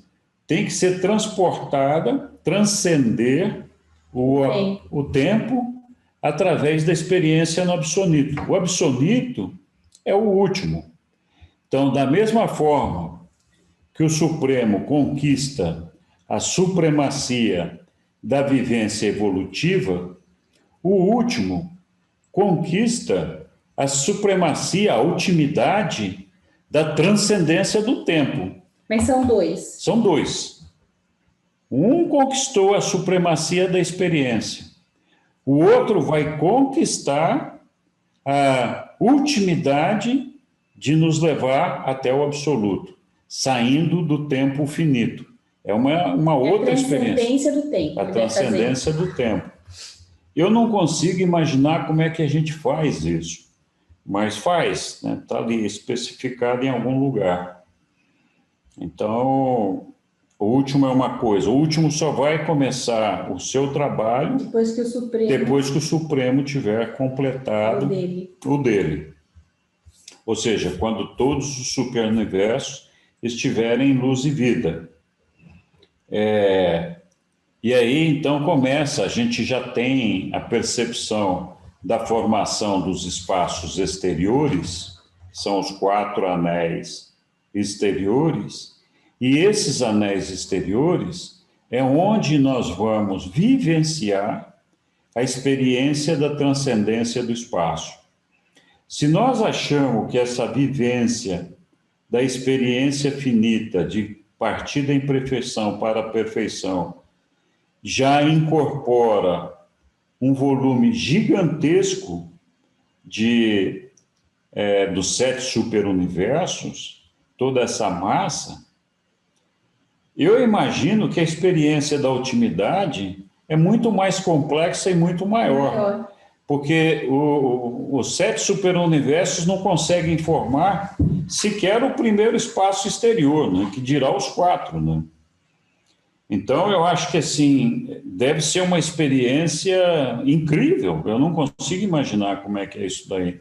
tem que ser transportada, transcender o tempo através da experiência no absoluto. O absoluto é o último. Então, da mesma forma que o Supremo conquista a supremacia da vivência evolutiva, o último conquista a supremacia, a ultimidade da transcendência do tempo. Mas são dois. São dois. Um conquistou a supremacia da experiência. O outro vai conquistar a ultimidade de nos levar até o absoluto, saindo do tempo finito. É uma outra experiência. A transcendência do tempo. A transcendência do tempo. Eu não consigo imaginar como é que a gente faz isso, mas faz, né? Está ali especificado em algum lugar. Então, o último é uma coisa, o último só vai começar o seu trabalho depois que o Supremo tiver completado o dele. Ou seja, quando todos os superuniversos estiverem em luz e vida. E aí, então, começa, a gente já tem a percepção da formação dos espaços exteriores, que são os 4 anéis exteriores, e esses anéis exteriores é onde nós vamos vivenciar a experiência da transcendência do espaço. Se nós achamos que essa vivência da experiência finita, de partir da imperfeição para a perfeição, já incorpora um volume gigantesco dos 7 superuniversos, toda essa massa, eu imagino que a experiência da ultimidade é muito mais complexa e muito maior. Porque os 7 superuniversos não conseguem formar sequer o primeiro espaço exterior, né? Que dirá os 4, né? Então, eu acho que, assim, deve ser uma experiência incrível. Eu não consigo imaginar como é que é isso daí.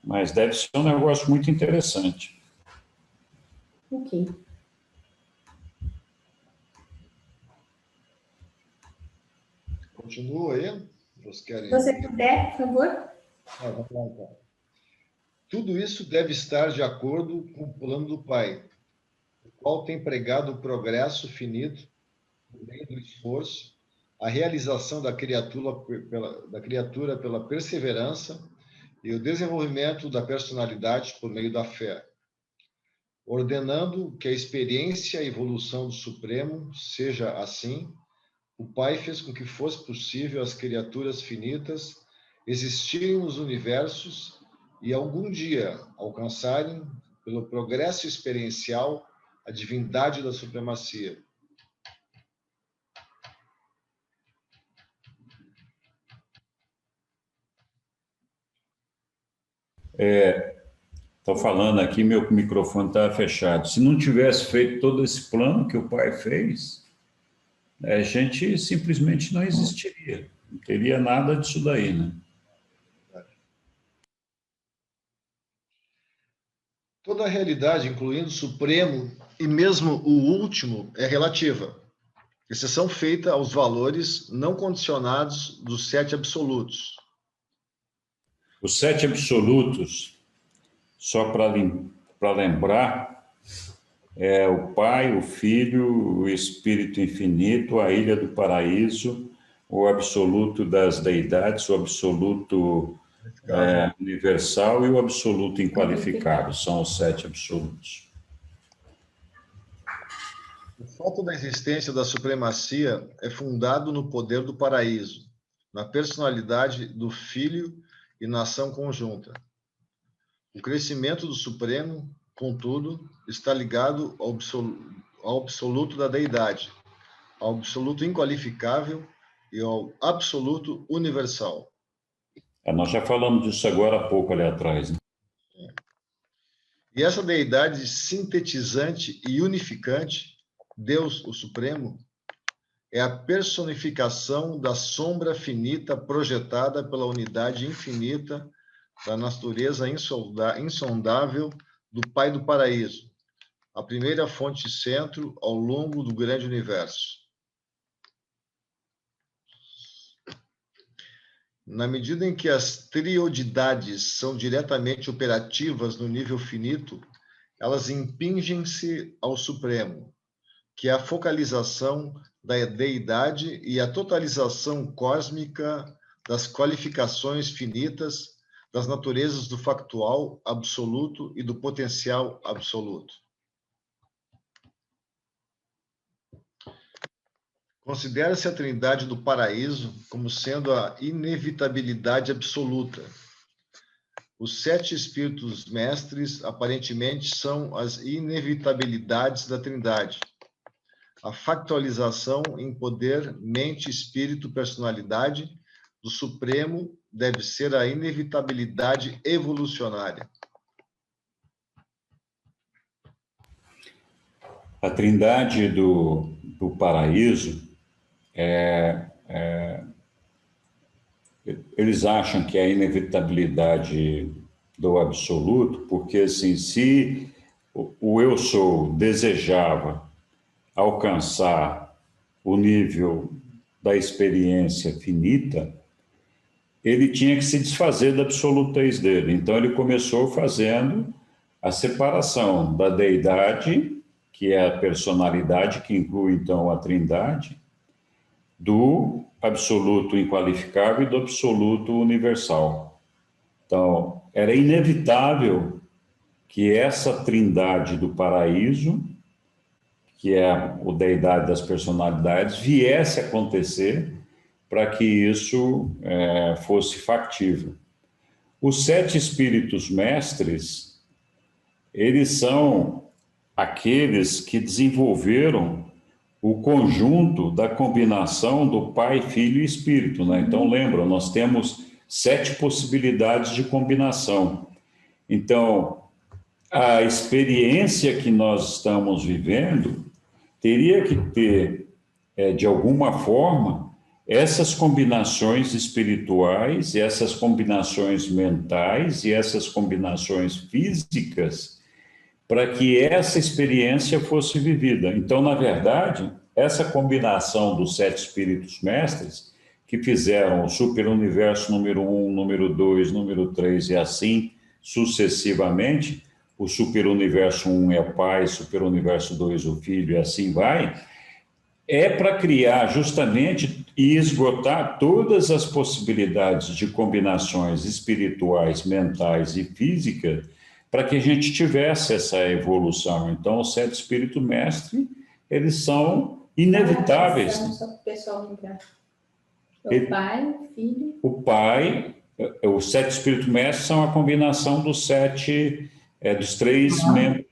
Mas deve ser um negócio muito interessante. Ok. Continua aí. Se você puder, por favor. Vamos lá, então. Tudo isso deve estar de acordo com o plano do Pai, o qual tem pregado o progresso finito, por meio do esforço, a realização da criatura pela perseverança e o desenvolvimento da personalidade por meio da fé, ordenando que a experiência e a evolução do Supremo seja assim. O Pai fez com que fosse possível as criaturas finitas existirem nos universos e algum dia alcançarem, pelo progresso experiencial, a divindade da supremacia. Estou falando aqui, meu microfone está fechado. Se não tivesse feito todo esse plano que o Pai fez, a gente simplesmente não existiria. Não teria nada disso daí, né? Toda a realidade, incluindo o Supremo e mesmo o último, é relativa, exceção feita aos valores não condicionados dos 7 absolutos. Os 7 absolutos, só para lembrar, é o Pai, o Filho, o Espírito Infinito, a Ilha do Paraíso, o absoluto das deidades, o absoluto universal e o absoluto inqualificável. São os 7 absolutos. O fato da existência da supremacia é fundado no poder do paraíso, na personalidade do Filho e na ação conjunta. O crescimento do Supremo, contudo, está ligado ao absoluto da deidade, ao absoluto inqualificável e ao absoluto universal. Nós já falamos disso agora há pouco ali atrás, né? E essa deidade sintetizante e unificante, Deus, o Supremo, é a personificação da sombra finita projetada pela unidade infinita da natureza insondável do Pai do Paraíso, a primeira fonte centro ao longo do grande universo. Na medida em que as triodidades são diretamente operativas no nível finito, elas impingem-se ao Supremo, que é a focalização da deidade e a totalização cósmica das qualificações finitas das naturezas do factual absoluto e do potencial absoluto. Considera-se a Trindade do Paraíso como sendo a inevitabilidade absoluta. Os 7 espíritos mestres, aparentemente, são as inevitabilidades da Trindade. A factualização em poder, mente, espírito, personalidade do Supremo deve ser a inevitabilidade evolucionária. A Trindade do Paraíso eles acham que é a inevitabilidade do absoluto, porque assim, se o eu sou desejava alcançar o nível da experiência finita, ele tinha que se desfazer da absolutez dele. Então ele começou fazendo a separação da deidade, que é a personalidade, que inclui então a Trindade, do absoluto inqualificável e do absoluto universal. Então, era inevitável que essa Trindade do Paraíso, que é a deidade das personalidades, viesse a acontecer para que isso fosse factível. Os 7 espíritos mestres, eles são aqueles que desenvolveram o conjunto da combinação do Pai, Filho e Espírito, né? Então, lembra, nós temos 7 possibilidades de combinação. Então, a experiência que nós estamos vivendo teria que ter, de alguma forma, essas combinações espirituais, essas combinações mentais e essas combinações físicas, para que essa experiência fosse vivida. Então, na verdade, essa combinação dos 7 espíritos mestres, que fizeram o superuniverso número 1, número 2, número 3 e assim sucessivamente, o superuniverso 1 é o Pai, superuniverso 2 o Filho e assim vai, é para criar justamente e esgotar todas as possibilidades de combinações espirituais, mentais e físicas, para que a gente tivesse essa evolução. Então, os 7 espíritos mestres, eles são inevitáveis. Só para o pessoal lembrar. O Pai, o Filho... O Pai, os 7 espíritos mestres são a combinação dos 7, dos 3 membros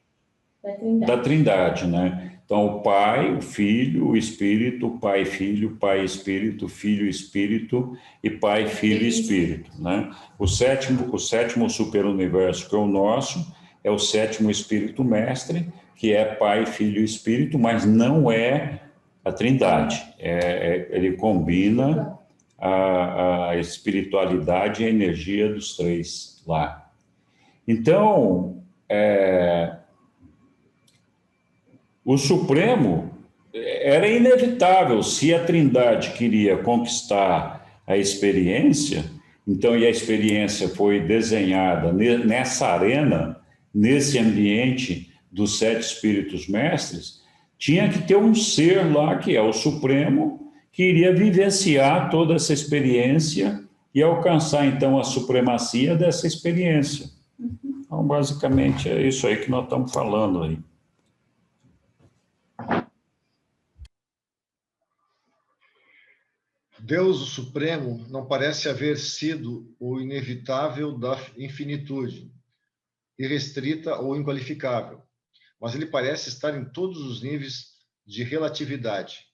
da Trindade, né? Então, o Pai, o Filho, o Espírito, o Pai, Filho, Pai, Espírito, Filho, Espírito e Pai, Filho e Espírito, né? O sétimo superuniverso, que é o nosso, é o 7º Espírito Mestre, que é Pai, Filho e Espírito, mas não é a Trindade. Ele combina a espiritualidade e a energia dos 3 lá. Então, o Supremo era inevitável. Se a Trindade queria conquistar a experiência, então, e a experiência foi desenhada nessa arena, nesse ambiente, dos 7 espíritos mestres, tinha que ter um ser lá, que é o Supremo, que iria vivenciar toda essa experiência e alcançar, então, a supremacia dessa experiência. Então, basicamente, é isso aí que nós estamos falando aí. Deus, o Supremo, não parece haver sido o inevitável da infinitude, irrestrita ou inqualificável, mas ele parece estar em todos os níveis de relatividade.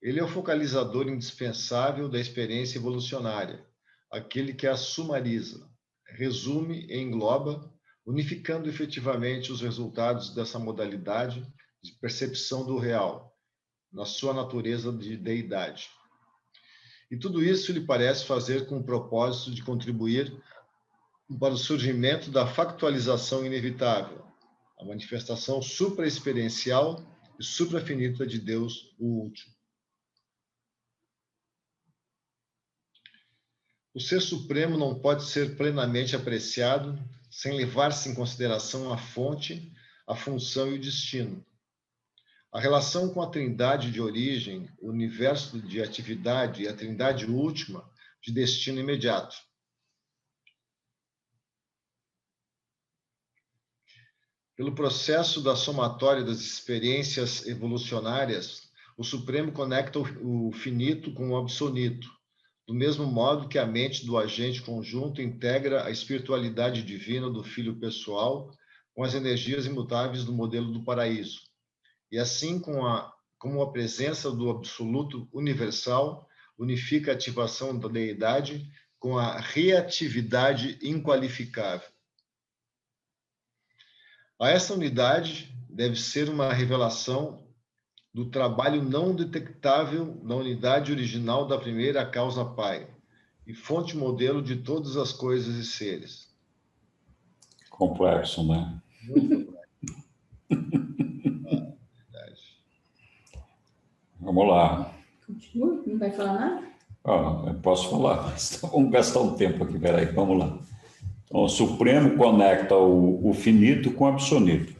Ele é o focalizador indispensável da experiência evolucionária, aquele que a sumariza, resume e engloba, unificando efetivamente os resultados dessa modalidade de percepção do real, na sua natureza de deidade. E tudo isso lhe parece fazer com o propósito de contribuir para o surgimento da factualização inevitável, a manifestação supraexperiencial e suprafinita de Deus, o último. O Ser Supremo não pode ser plenamente apreciado sem levar-se em consideração a fonte, a função e o destino. A relação com a trindade de origem, o universo de atividade e a trindade última de destino imediato. Pelo processo da somatória das experiências evolucionárias, o Supremo conecta o finito com o absoluto, do mesmo modo que a mente do agente conjunto integra a espiritualidade divina do Filho pessoal com as energias imutáveis do modelo do paraíso. E assim, como a presença do absoluto universal unifica a ativação da deidade com a reatividade inqualificável. A essa unidade deve ser uma revelação do trabalho não detectável na unidade original da primeira causa Pai e fonte modelo de todas as coisas e seres. Complexo, né? Muito complexo. Vamos lá. Continua? Não vai falar nada? Eu posso falar, mas vamos gastar um tempo aqui, peraí, vamos lá. Então, o Supremo conecta o finito com o absoluto.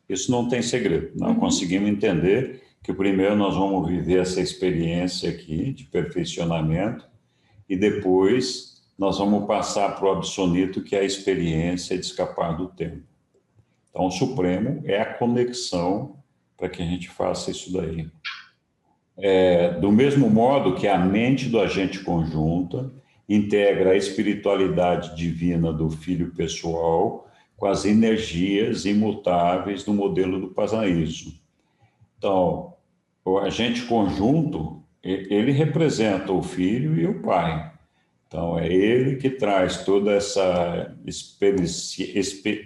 Isso não tem segredo. Nós conseguimos entender que primeiro nós vamos viver essa experiência aqui de perfeccionamento e depois nós vamos passar para o absoluto, que é a experiência de escapar do tempo. Então, o Supremo é a conexão para que a gente faça isso daí. Do mesmo modo que a mente do agente conjunta integra a espiritualidade divina do Filho pessoal com as energias imutáveis do modelo do paraíso. Então, o agente conjunto, ele representa o Filho e o Pai. Então, é ele que traz toda essa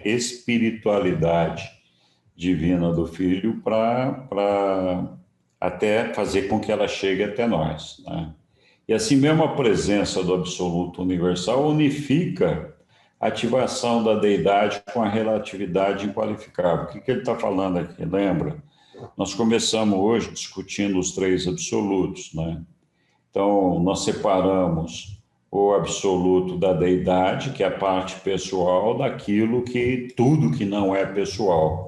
espiritualidade divina do Filho para até fazer com que ela chegue até nós, né? E assim mesmo a presença do Absoluto Universal unifica a ativação da deidade com a relatividade inqualificável. O que ele está falando aqui? Lembra? Nós começamos hoje discutindo os 3 absolutos, né? Então, nós separamos o absoluto da deidade, que é a parte pessoal, daquilo que tudo que não é pessoal.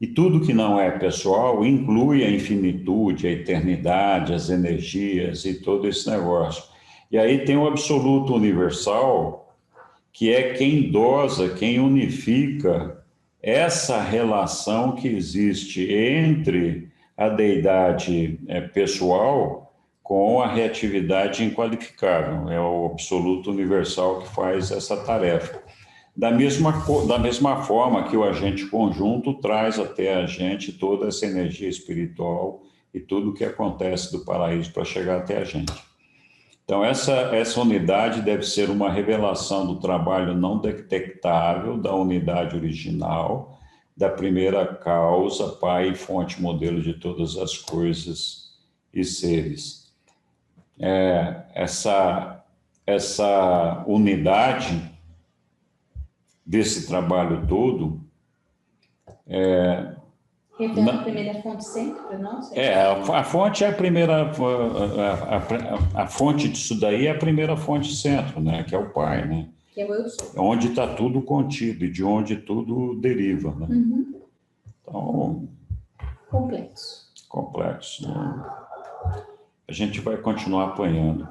E tudo que não é pessoal inclui a infinitude, a eternidade, as energias e todo esse negócio. E aí tem o absoluto universal, que é quem dosa, quem unifica essa relação que existe entre a deidade pessoal com a reatividade inqualificável. É o absoluto universal que faz essa tarefa. Da mesma forma que o agente conjunto traz até a gente toda essa energia espiritual e tudo o que acontece do paraíso para chegar até a gente. Então, essa unidade deve ser uma revelação do trabalho não detectável da unidade original, da primeira causa, Pai e fonte modelo de todas as coisas e seres. Essa unidade desse trabalho todo Revela a primeira fonte sempre para nós? A fonte é a primeira, a fonte disso daí é a primeira fonte centro, né, que é o Pai, né? Que é o eu sou. É onde está tudo contido e de onde tudo deriva, né? Então... Complexo. Complexo, né? A gente vai continuar apanhando.